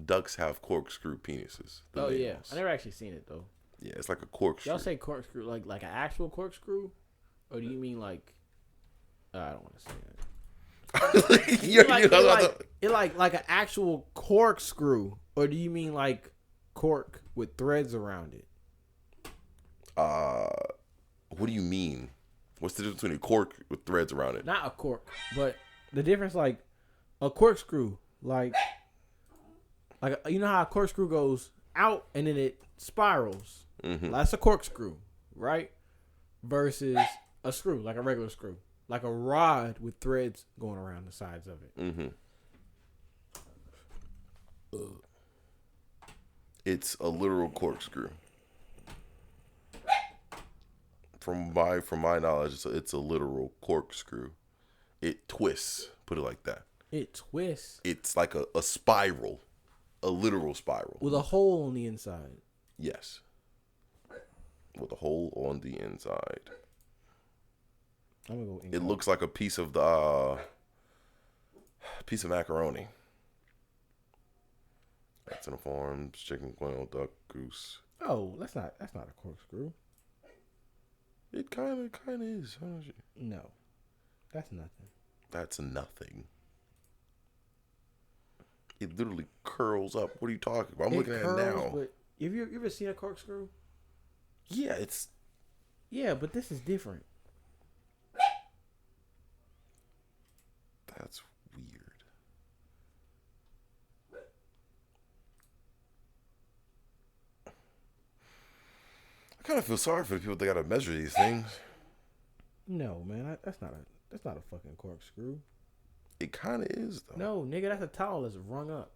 Ducks have corkscrew penises. Oh, males. Yeah. I never actually seen it, though. Yeah, it's like a corkscrew. Y'all say corkscrew like an actual corkscrew? Or do you mean like... I don't want to say that. like an actual corkscrew, or do you mean like cork with threads around it? What do you mean? What's the difference between a cork with threads around it? Not a cork, but the difference, like a corkscrew, like you know how a corkscrew goes out and then it spirals. Mm-hmm. That's a corkscrew, right? Versus a screw, like a regular screw. Like a rod with threads going around the sides of it. Mm-hmm. It's a literal corkscrew. From my knowledge, it's a literal corkscrew. It twists. Put it like that. It twists. It's like a spiral, a literal spiral with a hole on the inside. Yes. With a hole on the inside. I'm gonna go. It looks like a piece of macaroni. That's in a form: chicken, quail, duck, goose. Oh, that's not a corkscrew. It kind of is. No, that's nothing. That's nothing. It literally curls up. What are you talking about? I'm looking at it now. But have you ever seen a corkscrew? Yeah, it's. Yeah, but this is different. That's weird. I kind of feel sorry for the people that gotta measure these things. No, man, that's not a fucking corkscrew. It kind of is though. No, nigga, that's a towel that's wrung up.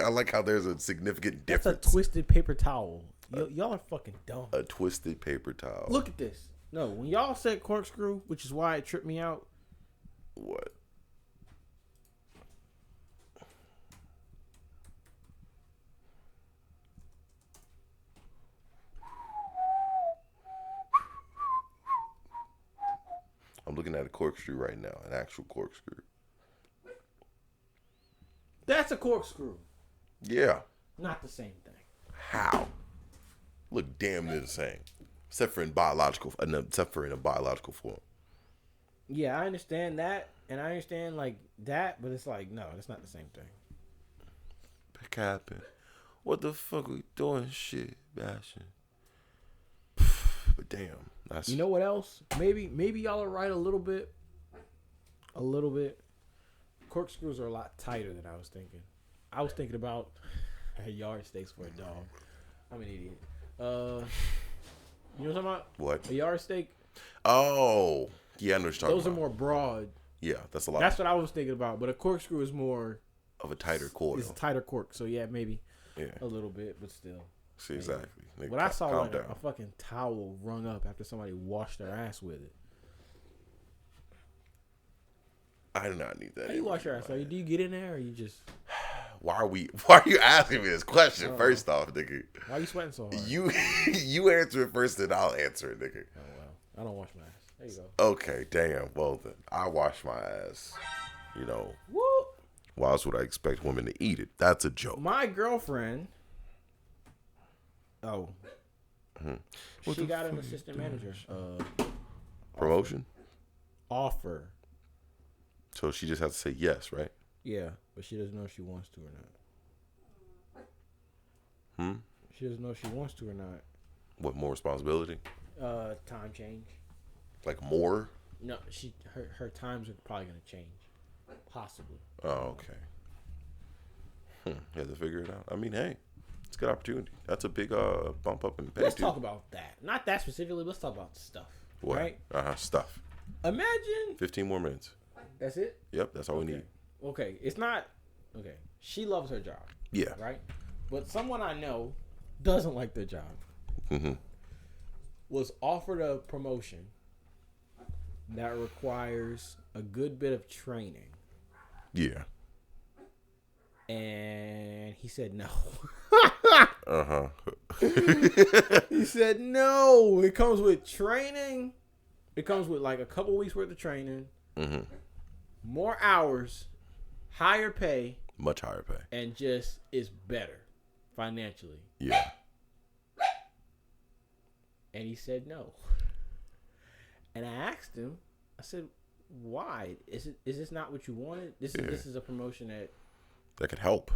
I like how there's a significant difference. That's a twisted paper towel. Y'all are fucking dumb. A twisted paper towel. Look at this. No, when y'all said corkscrew, which is why it tripped me out. What? I'm looking at a corkscrew right now, an actual corkscrew. That's a corkscrew. Yeah. Not the same thing. How? Look damn near the same, except for in a biological form. Yeah, I understand that, and I understand like that, but it's like no, that's not the same thing. Pick happen. What the fuck we doing? Shit, bashing. But damn, that's. You know what else? Maybe y'all are right a little bit. A little bit. Corkscrews are a lot tighter than I was thinking. I was thinking about yard steaks for a dog. I'm an idiot. You know what I'm talking about? What? A yard steak. Oh, yeah, I know what you're talking Those about. are more broad. Yeah, that's a lot. That's what I was thinking about. But a corkscrew is more of a tighter cord. It's a tighter cork. So yeah, maybe. Yeah. A little bit, but still. See, exactly. Nigga, But I saw like a fucking towel wrung up after somebody washed their ass with it. I do not need that. How you wash your ass? Do you get in there or you just? Why are you asking me this question? First off, nigga. Why are you sweating so hard? You answer it first, then I'll answer it, nigga. Oh well, I don't wash my ass. There you go. Okay, damn. Well then, I wash my ass. You know. Woo! Why else would I expect women to eat it? That's a joke. My girlfriend. Oh. She got an assistant manager. Promotion? Offer. So she just has to say yes, right? Yeah, but she doesn't know if she wants to or not. She doesn't know if she wants to or not. What, more responsibility? Time change. Like more? No, her times are probably gonna change. Possibly. Oh, okay. You have to figure it out. I mean, hey, it's a good opportunity. That's a big bump up in pay. Let's talk about that. Not that specifically. Let's talk about stuff. What? Right? Stuff. Imagine. 15 more minutes. That's it? Yep, that's all we need. Okay, it's not. Okay, she loves her job. Yeah. Right? But someone I know doesn't like their job. Was offered a promotion that requires a good bit of training. Yeah. And he said no. Uh-huh. He said no. It comes with training. It comes with like a couple weeks worth of training. More hours. Higher pay. Much higher pay. And just is better financially. Yeah. And he said no. And I asked him, I said, why? Is this not what you wanted? This is a promotion that could help.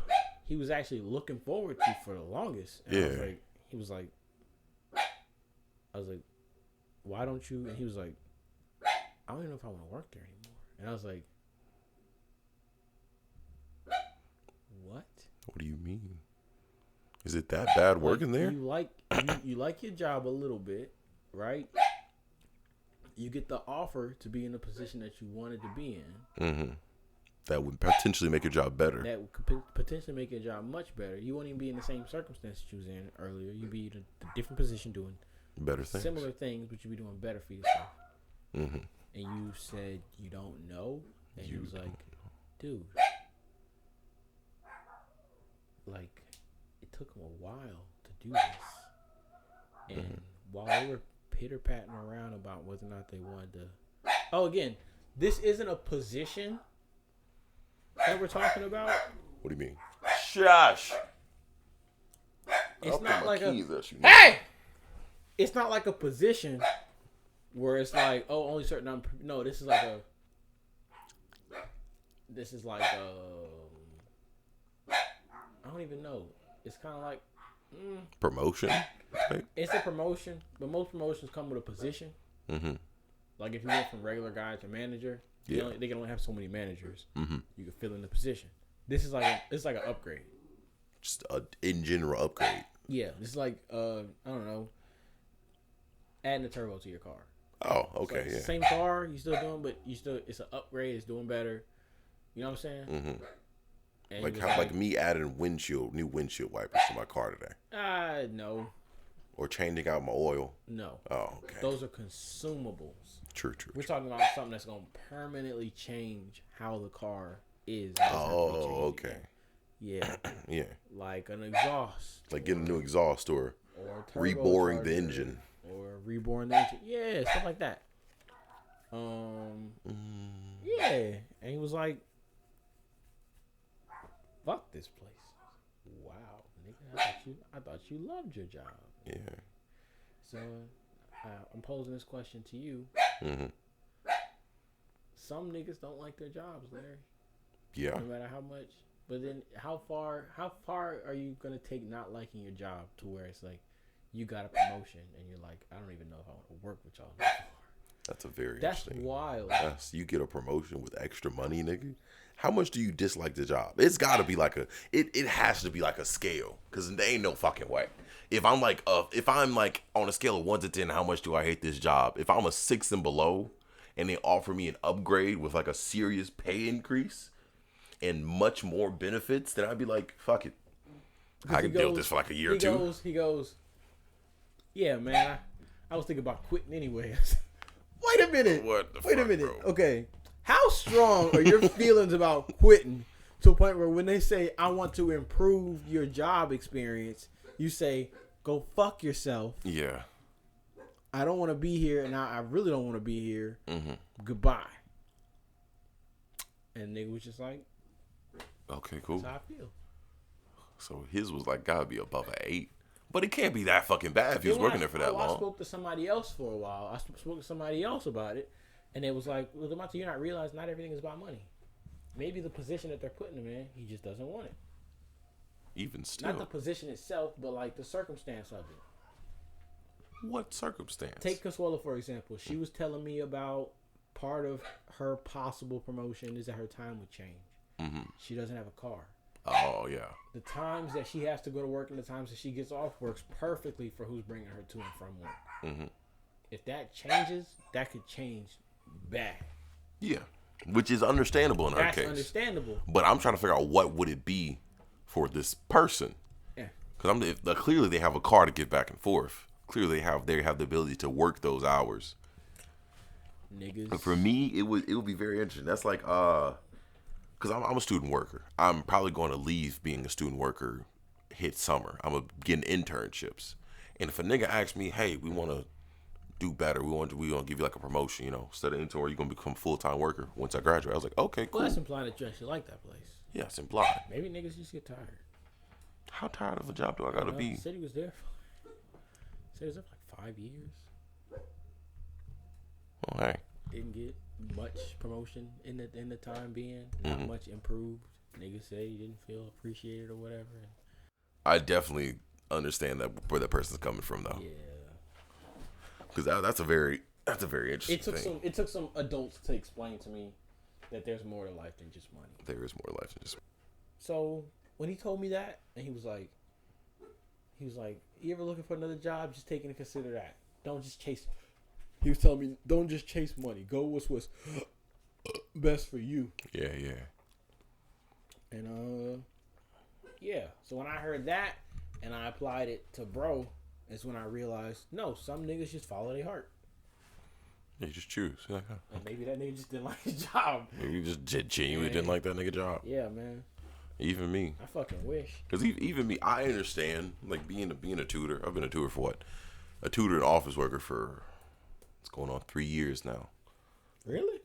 He was actually looking forward to for the longest. And I was like, I was like, why don't you? And he was like, I don't even know if I want to work there anymore. And I was like, what? What do you mean? Is it that bad working there? You like your job a little bit, right? You get the offer to be in the position that you wanted to be in. that would potentially make your job better. That would potentially make your job much better. You won't even be in the same circumstances you was in earlier. You'd be in a different position doing better things. Similar things, but you'd be doing better for yourself. Mm-hmm. And you said you don't know, and he was like, dude, like, it took him a while to do this. And while they were pitter-patting around about whether or not they wanted to... Oh, again, this isn't a position that we're talking about. What do you mean? Shush! It's not like a... Hey! It's not like a position where it's like, oh, only certain number... No, this is like a... This is like a... I don't even know. It's kind of like... Promotion? It's a promotion, but most promotions come with a position. Mm-hmm. Like if you went from regular guy to manager, they can only have so many managers. Mm-hmm. You can fill in the position. This is like it's like an upgrade. Just a in general upgrade. Yeah, it's like I don't know, adding a turbo to your car. Oh, okay, so same car you still doing, but it's an upgrade. It's doing better. You know what I'm saying? Mm-hmm. And like me adding new windshield wipers to my car today. No. Or changing out my oil. No. Oh, okay. Those are consumables. True. We're talking about something that's going to permanently change how the car is. Oh, okay. Yeah. Yeah. Like an exhaust. Like getting a new exhaust or reboring the engine. Or reboring the engine. Yeah, stuff like that. Yeah. And he was like, fuck this place. Wow, nigga, I thought you loved your job. Yeah. So, I'm posing this question to you. Mm-hmm. Some niggas don't like their jobs, Larry. Yeah. No matter how much. But then, how far are you gonna take not liking your job to where it's like you got a promotion and you're like, I don't even know if I want to work with y'all anymore. That's a very That's interesting. wild. You get a promotion with extra money, nigga. How much do you dislike the job? It's got to be like it has to be like a scale, because there ain't no fucking way. If I'm like on a scale of 1 to 10, how much do I hate this job? If I'm a 6 and below, and they offer me an upgrade with like a serious pay increase and much more benefits, then I'd be like, fuck it. I can deal with this for like a year or two. He goes, yeah, man. I was thinking about quitting anyway. Wait a minute. Wait a minute. Bro? Okay. How strong are your feelings about quitting to a point where when they say, I want to improve your job experience, you say, go fuck yourself. Yeah. I don't want to be here, and I really don't want to be here. Mm-hmm. Goodbye. And nigga was just like, okay, cool. That's how I feel. So his was like, gotta be above an 8. But it can't be that fucking bad if he was working there for that long. I spoke to somebody else for a while. I spoke to somebody else about it. And it was like, well, you're not realizing not everything is about money. Maybe the position that they're putting him in, he just doesn't want it. Even still. Not the position itself, but like the circumstance of it. What circumstance? Take Consuela, for example. She was telling me about part of her possible promotion is that her time would change. Mm-hmm. She doesn't have a car. Oh, yeah. The times that she has to go to work and the times that she gets off works perfectly for who's bringing her to and from work. Mm-hmm. If that changes, that could change bad. Yeah. Which is understandable in her case. That's understandable. But I'm trying to figure out what would it be for this person. Yeah. Because clearly they have a car to get back and forth. Clearly they have the ability to work those hours. Niggas. But for me, it would be very interesting. That's like because I'm a student worker. I'm probably going to leave being a student worker hit summer. I'm getting internships. And if a nigga asks me, hey, we want to do better, we want to give you like a promotion, instead of intern, you're going to become a full-time worker once I graduate. I was like, okay, cool. Well, that's implying that you actually like that place. Yeah, it's implied. Maybe niggas just get tired. How tired of a job do I got to be? He said he was there for like 5 years. Oh, hey. Didn't get much promotion in the time being. Not much improved. Niggas say he didn't feel appreciated or whatever. I definitely understand that where that person's coming from, though. Yeah. Because that's a very interesting thing. It took some adults to explain to me that there's more to life than just money. There is more to life than just money. So when he told me that, and he was like, you ever looking for another job? Just take into consider that. Don't just chase. He was telling me, don't just chase money. Go what's best for you. Yeah. And yeah. So when I heard that and I applied it to bro, is when I realized no, some niggas just follow their heart. You just choose. Like, huh. And maybe that nigga just didn't like his job. You just genuinely didn't like that nigga job. Yeah, man. Even me. I fucking wish. Because even me, I understand, like, being a tutor. I've been a tutor for what? A tutor and office worker for, it's going on 3 years now. Really?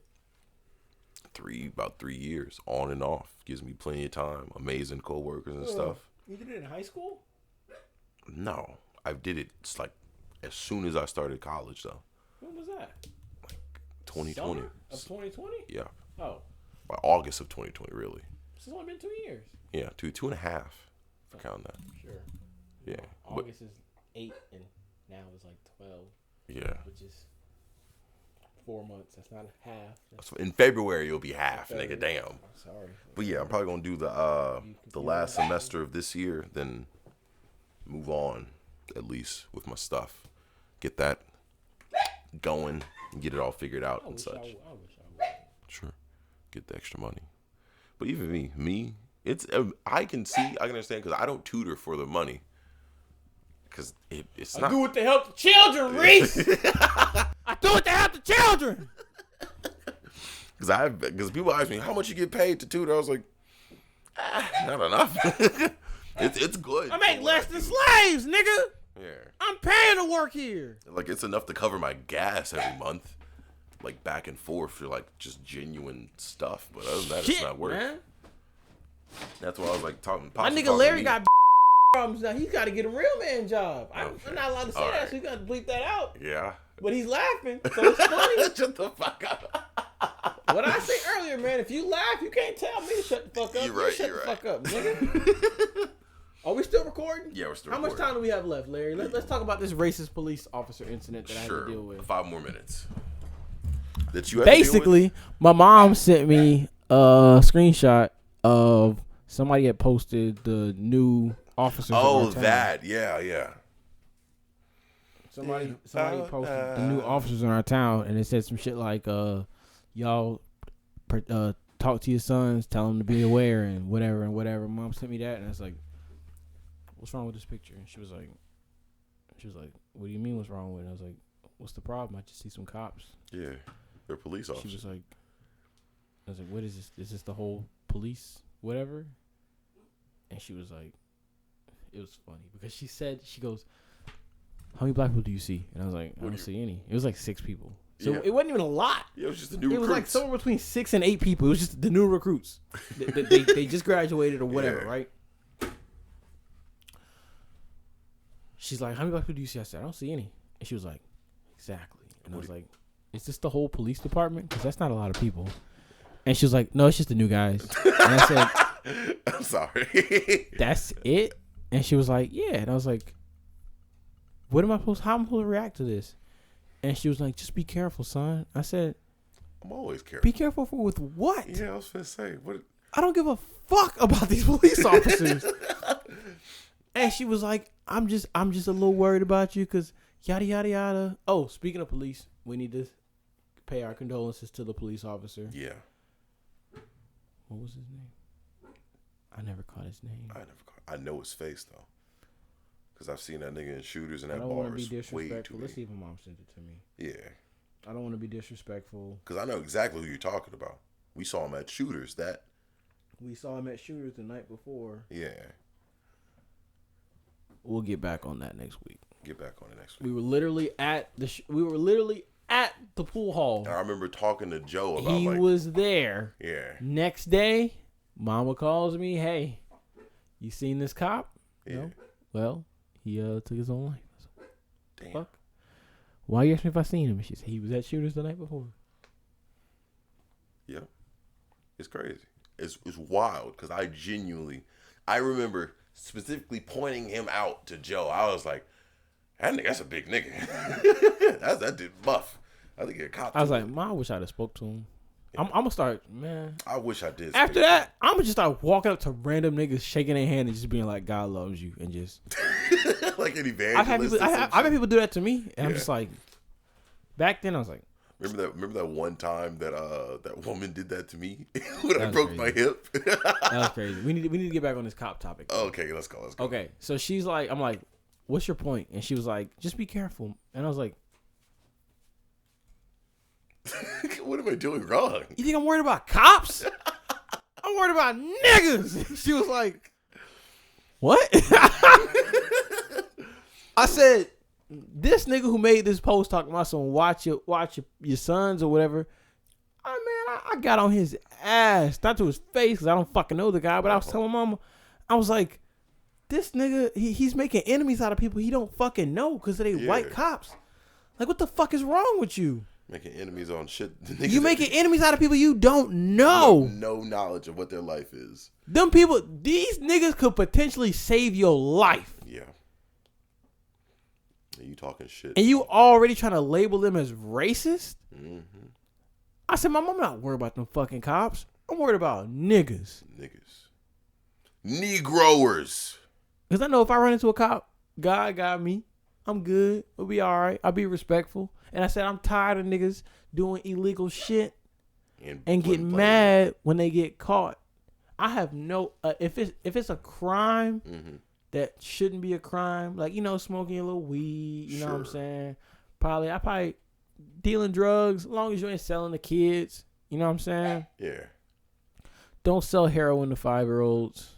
About 3 years, on and off. Gives me plenty of time. Amazing co-workers and stuff. You did it in high school? No. I did it, it's like, as soon as I started college, though. When was that? 2020. Summer of 2020? Yeah. Oh. By August of 2020, really. It's only been 2 years. Yeah, two and a half. If I count that. Sure. Yeah. August is 8 and now it's like 12. Yeah. Which is 4 months. That's not a half. So in February it'll be half, nigga. Damn. I'm sorry. But yeah, I'm probably gonna do the last semester of this year, then move on at least with my stuff. Get that going and get it all figured out and such. I wish I would. Sure. Get the extra money. But even me, it's I can understand because I don't tutor for the money. Because it's not. I do it to help the children, Reese. I do it to help the children. Because people ask me how much you get paid to tutor. I was like, not enough. it's good. I make less than slaves, nigga. Yeah. I'm paying to work here. Like it's enough to cover my gas every month. Like back and forth for like just genuine stuff. But other than that, it's not worth. Man. That's why I was like talking. My nigga Larry got problems now. He's got to get a real man job. I'm not allowed to say that, so you got to bleep that out. Yeah. But he's laughing, so it's funny. Shut the fuck up. What I say earlier, man, if you laugh, you can't tell me to shut the fuck up. You're right. Shut the fuck up, nigga. Are we still recording? Yeah, we're still recording. How much time do we have left, Larry? Let's talk about this racist police officer incident that I had to deal with. 5 more minutes. Basically, my mom sent me a screenshot of somebody had posted the new officers. Oh, that. Yeah. Somebody posted the new officers in our town, and it said some shit like, y'all talk to your sons, tell them to be aware, and whatever. Mom sent me that, and I was like, what's wrong with this picture? And she was like, what do you mean what's wrong with it? I was like, what's the problem? I just see some cops. Yeah, they're police officers. She was like, I was like, what is this? Is this the whole police whatever? And she was like, it was funny because she goes, how many black people do you see? And I was like, I don't see any. It was like 6 people. So it wasn't even a lot. Yeah, it was just the new recruits. It was like somewhere between 6 and 8 people. It was just the new recruits. they just graduated or whatever, right? She's like, how many black people do you see? I said, I don't see any. And she was like, exactly. And I was like, is this the whole police department? Because that's not a lot of people. And she was like, no, it's just the new guys. And I said, I'm sorry. That's it? And she was like, yeah. And I was like, how am I supposed to react to this? And she was like, just be careful, son. I said, I'm always careful. Be careful with what? Yeah, I was going to say. What? I don't give a fuck about these police officers. And she was like, I'm just a little worried about you because yada, yada, yada. Oh, speaking of police, we need to pay our condolences to the police officer. Yeah. What was his name? I never caught his name. I know his face, though. Because I've seen that nigga in shooters and that bar. I don't want to be disrespectful. Let's see if my mom sent it to me. Yeah. I don't want to be disrespectful. Because I know exactly who you're talking about. We saw him at shooters. We saw him at shooters the night before. Yeah. We'll get back on that next week. Get back on it next week. We were literally at the pool hall. I remember talking to Joe about he was there. Yeah. Next day, mama calls me, hey, you seen this cop? Yeah. No? Well, he took his own life. Damn. Fuck. Why you asking me if I seen him? She said he was at shooters the night before. Yeah. It's crazy. It's wild because I remember specifically pointing him out to Joe. I was like, that's a big nigga. that dude buff. I think he a cop. I was like, I wish I'd have spoke to him. Yeah. I'm gonna start, man. I wish I did. After that, I'm gonna just start walking up to random niggas, shaking their hand and just being like, God loves you, and just like an evangelist. I've had people do that to me, and I'm just like, back then I was like, Remember that one time that that woman did that to me when I was broke crazy. my hip. That was crazy. We need to get back on this cop topic. Okay, let's go. Okay, so she's like, I'm like, what's your point? And she was like, just be careful. And I was like, What am I doing wrong? you think I'm worried about cops? I'm worried about niggas. She was like, what? I said, this nigga who made this post talking about some watch your sons or whatever. I got on his ass, not to his face, because I don't fucking know the guy. But I was telling mama, I was like, this nigga, he's making enemies out of people he don't fucking know because they white cops. Like, what the fuck is wrong with you? Making enemies on shit. You making enemies out of people you don't know. No knowledge of what their life is. Them people, these niggas could potentially save your life. Yeah. And you talking shit. And you already trying to label them as racist? Mm-hmm. I said, Mom, I'm not worried about them fucking cops. I'm worried about niggas. Negroers. Because I know if I run into a cop, God got me. I'm good. We'll be all right. I'll be respectful. And I said, I'm tired of niggas doing illegal shit and getting mad when they get caught. I have no, if it's a crime that shouldn't be a crime, like, smoking a little weed, you know what I'm saying? I probably dealing drugs, as long as you ain't selling to kids, you know what I'm saying? Yeah. Don't sell heroin to 5-year-olds.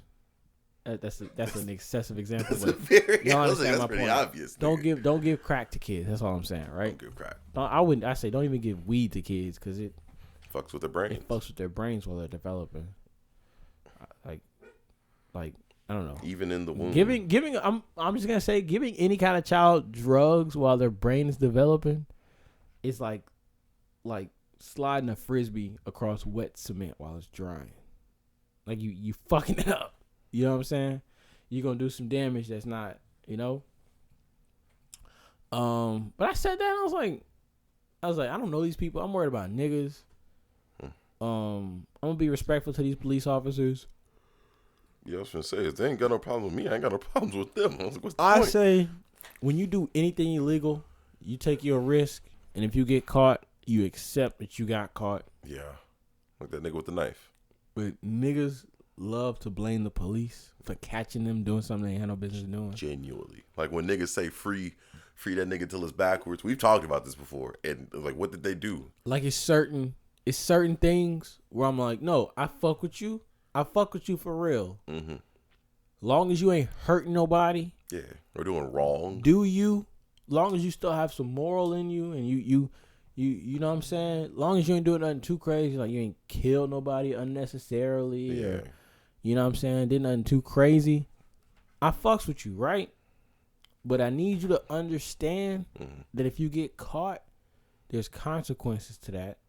That's an excessive example. That's pretty point. obvious. Don't give crack to kids. That's all I'm saying, right? Don't give crack. I say don't even give weed to kids because it fucks with their brains. It fucks with their brains while they're developing. Like I don't know. Even in the womb. Giving I'm just gonna say giving any kind of child drugs while their brain is developing is like sliding a frisbee across wet cement while it's drying. Like you fucking it up. You know what I'm saying? You're going to do some damage that's not, But I said that and I was like, I don't know these people. I'm worried about niggas. I'm going to be respectful to these police officers. Yeah, I was going to say, if they ain't got no problem with me, I ain't got no problems with them. What's the I point? say, when you do anything illegal, you take your risk. And if you get caught, you accept that you got caught. Yeah. Like that nigga with the knife. But niggas love to blame the police for catching them doing something they had no business doing. Genuinely. Like when niggas say free that nigga till it's backwards. We've talked about this before. And like, what did they do? Like it's certain things where I'm like, no, I fuck with you. I fuck with you for real. Mm-hmm. Long as you ain't hurting nobody. Yeah. Or doing wrong. Do you? Long as you still have some moral in you and you know what I'm saying? Long as you ain't doing nothing too crazy, like you ain't killed nobody unnecessarily or you know what I'm saying? Did nothing too crazy. I fucks with you, right? But I need you to understand that if you get caught, there's consequences to that.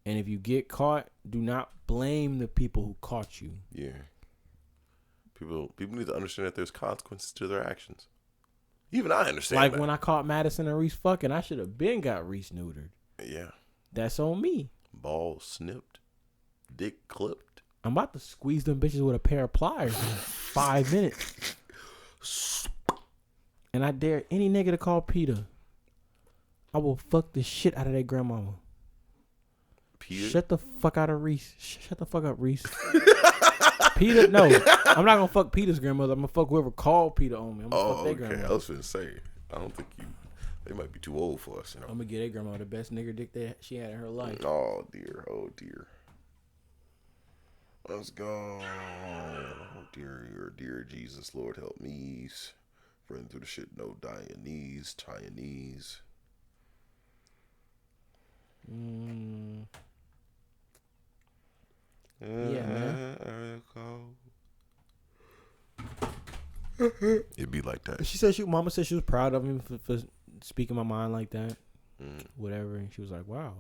And if you get caught, do not blame the people who caught you. Yeah. People need to understand that there's consequences to their actions. Even I understand like that. When I caught Madison and Reese fucking, I should have been got Reese neutered. Yeah. That's on me. Ball snipped. Dick clipped. I'm about to squeeze them bitches with a pair of pliers in 5 minutes. And I dare any nigga to call Peter. I will fuck the shit out of their grandmama. Peter? Shut the fuck out of Reese. Shut the fuck up, Reese. Peter, no. I'm not going to fuck Peter's grandmother. I'm going to fuck whoever called Peter on me. I'm going to fuck their grandmother. I was going to say, I don't think they might be too old for us, I'm going to get their grandma the best nigger dick that she had in her life. Oh, dear. Oh, dear. Let's go. Oh, dear Jesus, Lord, help me. Running through the shit, no dying knees, tying knees. Yeah, man. It'd be like that. She said Mama said she was proud of him for speaking my mind like that. Whatever. And she was like, wow,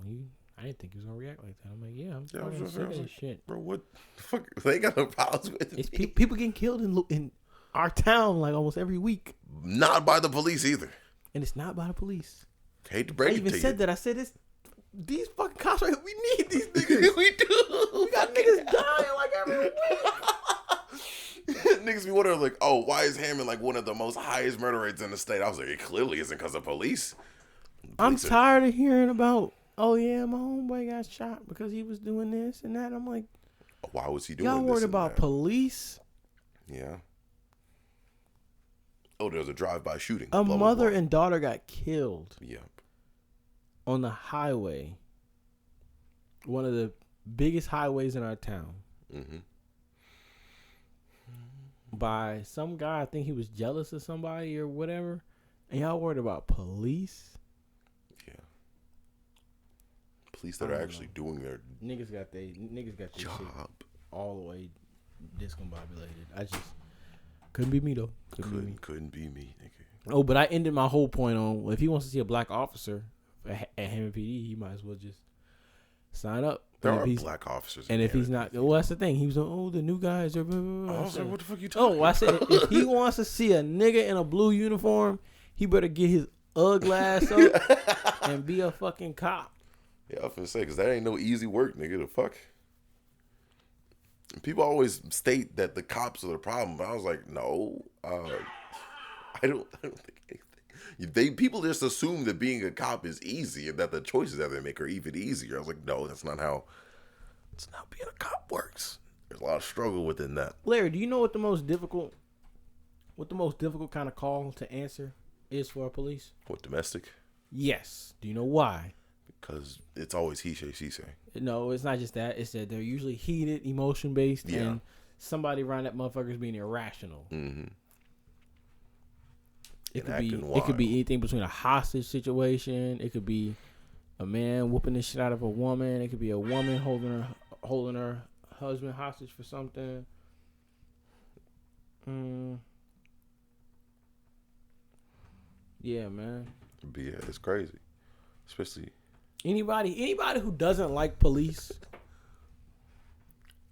I didn't think he was going to react like that. I'm like, yeah, I'm fucking sick of this shit. Bro, what the fuck? They got no problems with it. People getting killed in our town like almost every week. Not by the police either. And it's not by the police. Hate to break it to you. I even said that. I said these fucking cops right here, we need these niggas. We do. We got niggas dying like every week. Niggas be wondering like, oh, why is Hammond like one of the most highest murder rates in the state? I was like, it clearly isn't because of police. I'm tired of hearing about oh yeah, my homeboy got shot because he was doing this and that. I'm like, Why was he doing y'all this? worried and about that? police? Yeah. Oh, there was a drive-by shooting. A Blah, mother blah, blah. and daughter got killed Yep. on the highway. One of the biggest highways in our town. Mm-hmm. By some guy, I think he was jealous of somebody or whatever. And y'all worried about police? Yeah. Police that are actually doing their Niggas got their job. shit all the way discombobulated. I just couldn't be me though. Couldn't be me, nigga. Oh, but I ended my whole point on if he wants to see a black officer at Hammond PD, he might as well just sign up. There are black officers. And if he's not, well, that's the thing. He was like, the new guys are. I was like, what the fuck you talking about? I said, if he wants to see a nigga in a blue uniform, he better get his ugly ass up and be a fucking cop. Yeah, I was gonna say, because that ain't no easy work, nigga. The fuck. People always state that the cops are the problem, but I was like, no, I don't think anything. People just assume that being a cop is easy and that the choices that they make are even easier. I was like, no, that's not how being a cop works. There's a lot of struggle within that. Larry, do you know what the most difficult kind of call to answer is for a police? What, domestic? Yes. Do you know why? Because it's always he say, she say. No, it's not just that. It's that they're usually heated, emotion based, Yeah. and somebody around that motherfucker's being irrational. Mm-hmm. It could be anything between a hostage situation. It could be a man whooping the shit out of a woman. It could be a woman holding her husband hostage for something. Yeah, man. But yeah, it's crazy. Especially Anybody who doesn't like police,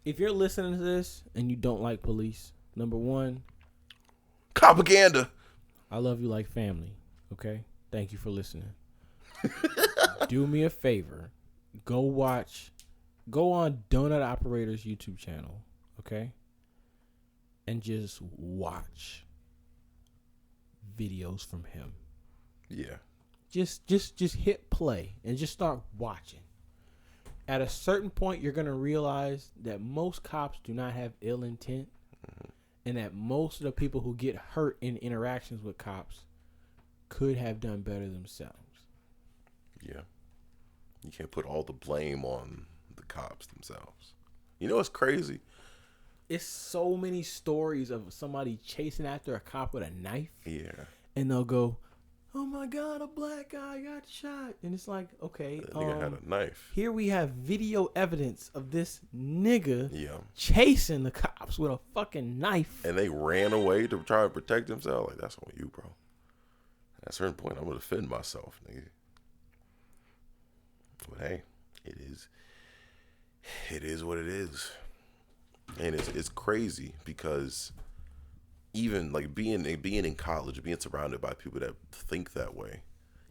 if you're listening to this and you don't like police, number one, propaganda. I love you like family. Okay? Thank you for listening. Do me a favor. Go on Donut Operator's YouTube channel. Okay? And just watch videos from him. Yeah. Just hit play and just start watching. At a certain point, you're going to realize that most cops do not have ill intent. And that most of the people who get hurt in interactions with cops could have done better themselves. Yeah. You can't put all the blame on the cops themselves. You know what's crazy? It's so many stories of somebody chasing after a cop with a knife. Yeah. And they'll go, oh my God, a black guy got shot. And it's like, okay. That nigga had a knife. Here we have video evidence of this nigga Yeah. chasing the cops with a fucking knife. And they ran away to try to protect themselves. Like, that's on you, bro. At a certain point, I'm going to defend myself, nigga. But hey, it is what it is. And it's crazy because even like being in college, being surrounded by people that think that way,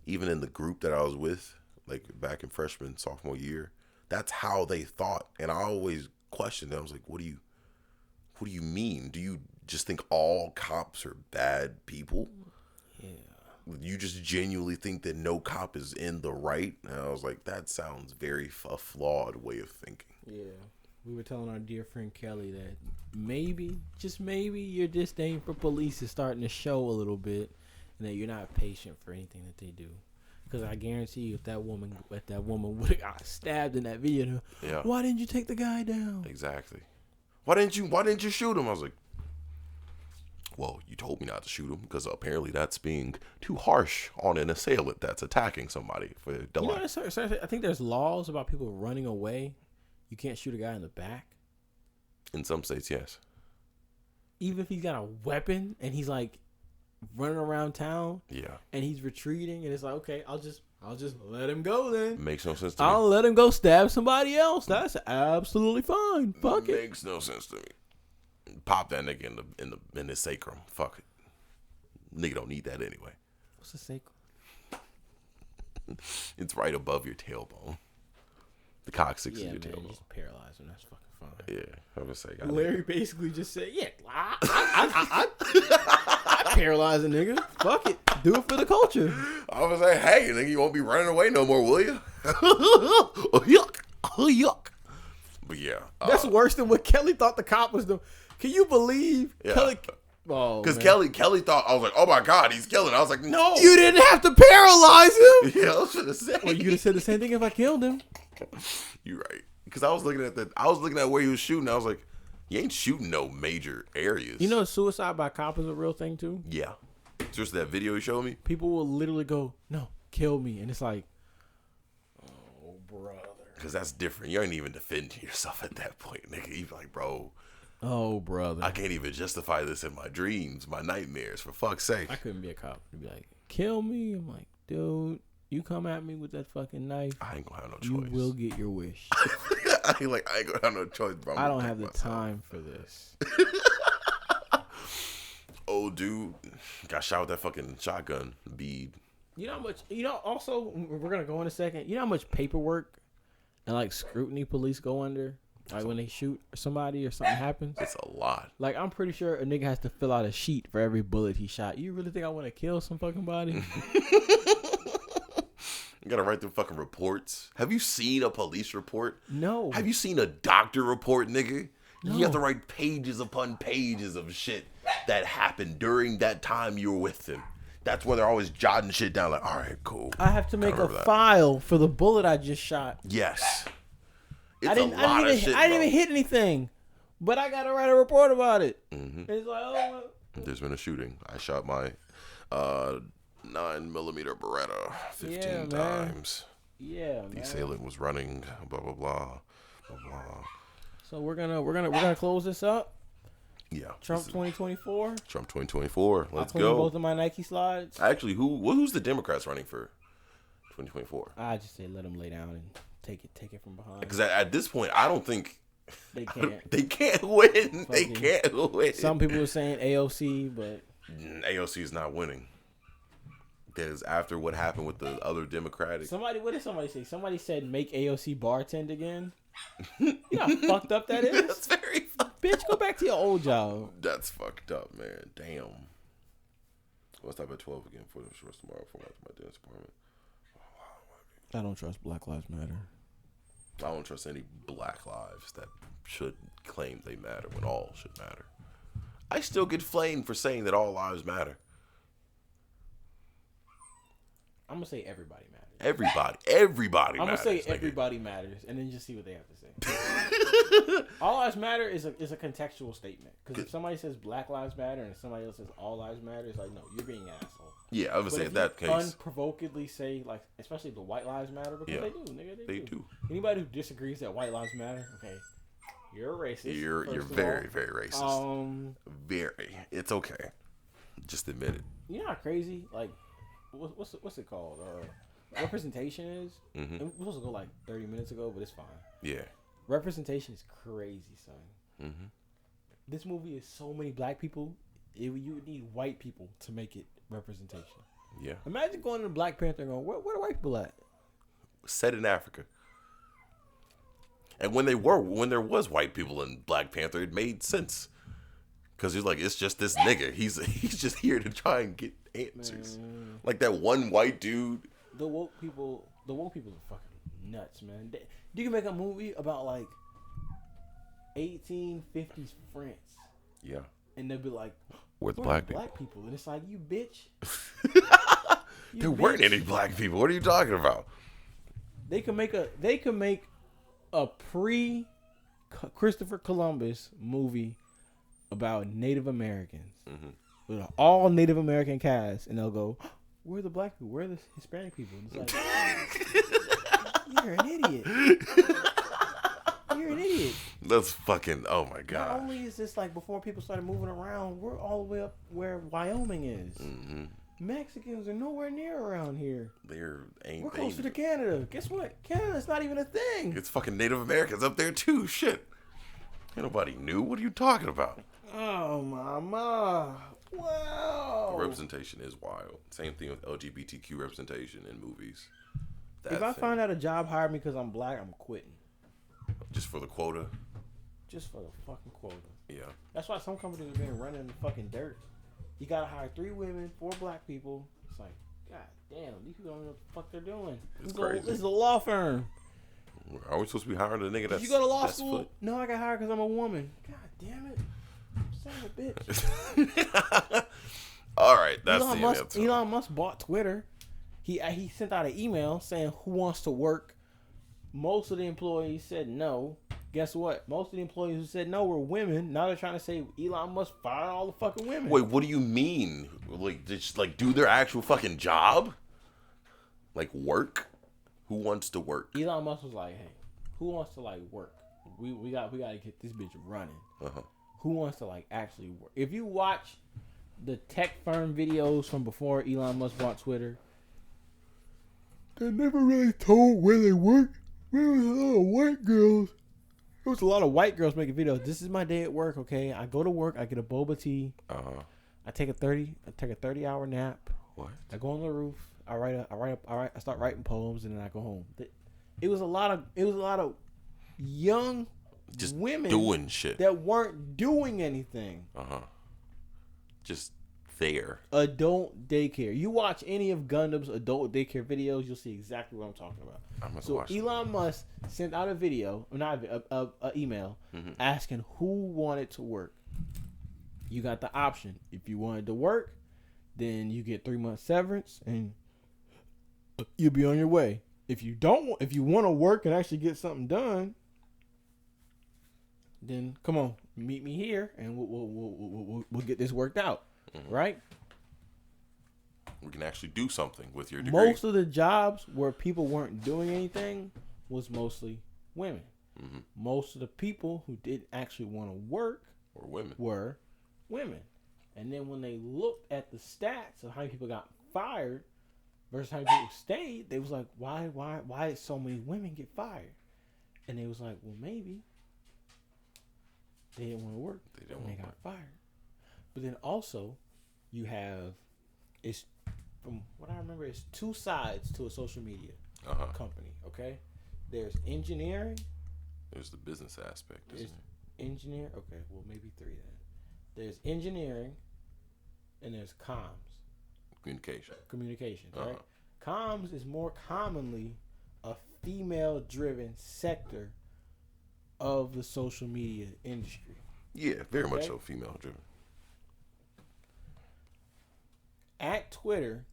even in the group that I was with, like back in freshman, sophomore year, that's how they thought. And I always questioned them. I was like, what do you mean? Do you just think all cops are bad people? Yeah. You just genuinely think that no cop is in the right? And I was like, that sounds very a flawed way of thinking. Yeah. We were telling our dear friend Kelly that maybe, just maybe, your disdain for police is starting to show a little bit, and that you're not patient for anything that they do. Because I guarantee you, if that woman would have got stabbed in that video, yeah. Why didn't you take the guy down? Exactly. Why didn't you shoot him? I was like, well, you told me not to shoot him because apparently that's being too harsh on an assailant that's attacking somebody for the life. I think there's laws about people running away. You can't shoot a guy in the back. In some states, yes. Even if he's got a weapon and he's like running around town, yeah, and he's retreating, and it's like, okay, I'll just let him go then. Makes no sense to me. I'll let him go stab somebody else. That's absolutely fine. Fuck it. Makes no sense to me. Pop that nigga in the sacrum. Fuck it. Nigga don't need that anyway. What's the sacrum? It's right above your tailbone. The cock sticks Yeah, in your man, tailbone. just paralyze him. That's fucking fine. Yeah, I was say. Larry basically just said, "Yeah, I paralyze a nigga. Fuck it, do it for the culture." I was like, hey, nigga, you won't be running away no more, will you? Oh, yuck. Oh, yuck. But yeah. That's worse than what Kelly thought the cop was doing. Can you believe Kelly? Oh, because Kelly thought, I was like, oh my God, he's killing. I was like, no. You didn't have to paralyze him. Yeah, I was gonna say. Well, you'd have said the same thing if I killed him. You're right. Because I was looking at where he was shooting. I was like, he ain't shooting no major areas. You know, suicide by cop is a real thing too. Yeah. Just that video you showed me. People will literally go, "No, kill me," and it's like, oh, brother. Because that's different. You ain't even defending yourself at that point, nigga. You be like, bro. Oh, brother. I can't even justify this in my dreams, my nightmares, for fuck's sake. I couldn't be a cop. I'd be like, kill me. I'm like, dude, you come at me with that fucking knife. I ain't gonna have no choice. You will get your wish. I ain't gonna have no choice, bro. I don't have the time for this. Old dude got shot with that fucking shotgun bead. You know how much, also, we're going to go in a second. You know how much paperwork and like scrutiny police go under? Like when they shoot somebody or something happens? It's a lot. Like, I'm pretty sure a nigga has to fill out a sheet for every bullet he shot. You really think I want to kill some fucking body? You gotta write them fucking reports. Have you seen a police report? No. Have you seen a doctor report, nigga? No. You have to write pages upon pages of shit that happened during that time you were with them. That's where they're always jotting shit down. Like, all right, cool. I have to make a file for the bullet I just shot. Yes. It's I didn't even hit anything, but I gotta write a report about it. Mm-hmm. It's like, oh, there's been a shooting. I shot my 9mm Beretta 15 times. Yeah, The assailant was running. Blah blah blah blah blah. So we're gonna close this up. Yeah. Trump 2024. Trump 2024. Let's I'll go. both of my Nike slides. Actually, who's the Democrats running for 2024? I just say let them lay down and take it from behind. Because at this point, I don't think they can't. They can't win. They can't win. Some people are saying AOC, but AOC is not winning. Because after what happened with the other Democratic, what did somebody say? Somebody said make AOC bartend again. You know how fucked up that is? That's very fucked Bitch, go back to your old job. That's fucked up, man. Damn. We'll stop at 12 again for the rest tomorrow for my dance apartment. I don't trust Black Lives Matter. I don't trust any black lives that should claim they matter when all should matter. I still get flamed for saying that all lives matter. I'm gonna say everybody matters. Everybody I'm matters. gonna say everybody matters, and then just see what they have to say. All lives matter is a contextual statement. Because if somebody says Black Lives Matter and somebody else says all lives matter, it's like, no, you're being an asshole. Yeah, I would say in that case, unprovokedly say, like, especially the white lives matter, because they do, nigga. They do. Anybody who disagrees that white lives matter, okay, you're a racist. You're very, very racist. Very. It's okay. Just admit it. You know how crazy, like, what's it called? Representation is. Mm-hmm. It was supposed to go like 30 minutes ago, but it's fine. Yeah. Representation is crazy, son. Mm-hmm. This movie is so many black people. You would need white people to make it representation. Yeah. Imagine going to Black Panther and going, where are white people at? Set in Africa. And when there was white people in Black Panther, it made sense. Because he's like, it's just this nigga. He's just here to try and get answers. Man. Like that one white dude. The woke people are fucking nuts, man. You can make a movie about like 1850s France. Yeah. And they'll be like, we're the black people. And it's like, you bitch. There weren't any black people. What are you talking about? They can make a pre Christopher Columbus movie about Native Americans. Mm-hmm. With an all Native American cast, and they'll go, where are the black people? Where are the Hispanic people? And it's like, you're an idiot. You're an idiot. That's fucking, oh my God. Not only is this like before people started moving around, we're all the way up where Wyoming is. Mm-hmm. Mexicans are nowhere near around here. We're closer to Canada. Guess what? Canada's not even a thing. It's fucking Native Americans up there too. Shit. Ain't nobody knew. What are you talking about? Oh, mama. Wow. The representation is wild. Same thing with LGBTQ representation in movies. If I find out a job hired me because I'm black, I'm quitting. for the quota. Just for the fucking quota. Yeah. That's why some companies have been running the fucking dirt. You gotta hire 3 women, 4 black people. It's like, god damn, these people don't know what the fuck they're doing. It's crazy. This is a law firm. Are we supposed to be hiring a nigga that's... Did you go to law that's school? foot? No, I got hired because I'm a woman. God damn it. Son of a bitch. All right, that's the end. Elon Musk bought Twitter. He sent out an email saying who wants to work. Most of the employees said no. Guess what? Most of the employees who said no were women. Now they're trying to say Elon Musk fired all the fucking women. Wait, what do you mean? Like, just like do their actual fucking job? Like work? Who wants to work? Elon Musk was like, hey, who wants to like work? We got to get this bitch running. Uh-huh. Who wants to like actually work? If you watch the tech firm videos from before Elon Musk bought Twitter, they never really told where they work. There was a lot of white girls. There was a lot of white girls making videos. This is my day at work, okay? I go to work, I get a boba tea. Uh-huh. I take a 30-hour nap. What? I go on the roof. I start writing poems, and then I go home. It was a lot of young just women doing shit that weren't doing anything. Just there. Adult daycare. You watch any of Gundam's adult daycare videos, you'll see exactly what I'm talking about. So Elon Musk sent out a video, not a email, asking who wanted to work. You got the option. If you wanted to work, then you get 3 months severance and you'll be on your way. If you want to work and actually get something done, then come on, meet me here and we'll get this worked out, right? We can actually do something with your degree. Most of the jobs where people weren't doing anything was mostly women. Most of the people who didn't actually want to work were women. And then when they looked at the stats of how many people got fired versus how many people stayed, they was like, why did so many women get fired? And they was like, well, maybe they didn't want to work when they got fired. But then also, you have, it's from what I remember, it's 2 sides to a social media company. Okay, there's engineering. There's the business aspect. Isn't it? Engineer. Okay, well maybe 3 then. There's engineering, and there's comms. Communications, right? Comms is more commonly a female-driven sector of the social media industry. Yeah, very much so female-driven. At Twitter,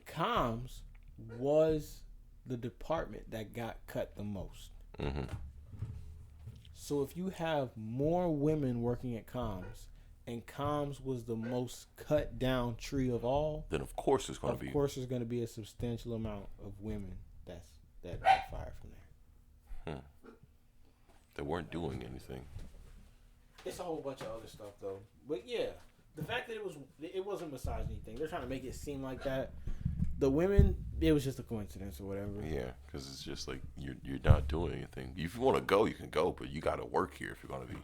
comms was the department that got cut the most. So if you have more women working at comms, and comms was the most cut down tree of all, then of course there's going to be a substantial amount of women that are fired from there. They weren't doing anything. It's a whole bunch of other stuff though. But yeah, the fact that it wasn't misogyny thing. They're trying to make it seem like that. The women, it was just a coincidence or whatever. Yeah, because it's just like you're not doing anything. If you want to go, you can go, but you got to work here if you're going to be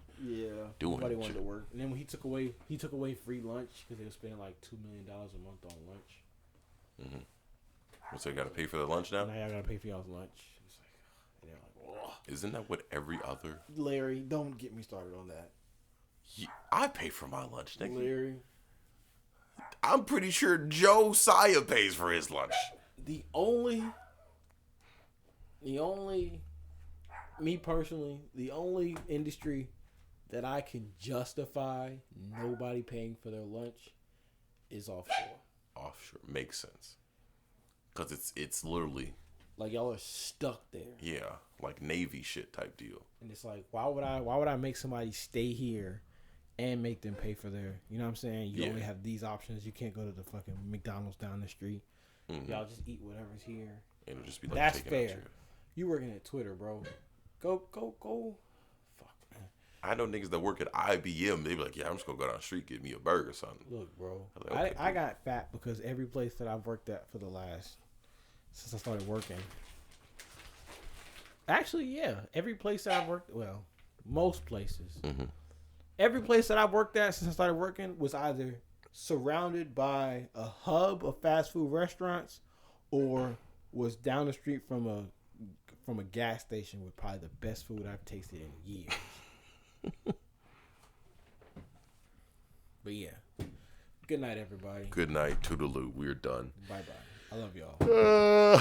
doing. Nobody wanted to work. And then when he took away free lunch because they were spending like $2 million a month on lunch. So you got to pay for the lunch now. Now y'all got to pay for y'all's lunch. It's like, and they're like, oh. Isn't that what every other? Larry, don't get me started on that. I pay for my lunch, nigga. Larry. I'm pretty sure Josiah pays for his lunch. The only, me personally, the only industry that I can justify nobody paying for their lunch is offshore. Offshore makes sense. Because it's literally like y'all are stuck there. Yeah, like Navy shit type deal. And it's like, why would I make somebody stay here and make them pay for their, you know what I'm saying? You only have these options. You can't go to the fucking McDonald's down the street. Y'all just eat whatever's here. It'll just be like that's fair. You working at Twitter, bro. Go. Fuck, man. I know niggas that work at IBM. They be like, yeah, I'm just gonna go down the street, get me a burger or something. Look, bro. Like, okay, I got fat because every place that I've worked at since I started working. Actually, yeah. Every place that I've worked, well, most places. Every place that I've worked at since I started working was either surrounded by a hub of fast food restaurants or was down the street from a from a gas station with probably the best food I've tasted in years. But yeah. Good night, everybody. Good night. Toodaloo. We're done. Bye-bye. I love y'all.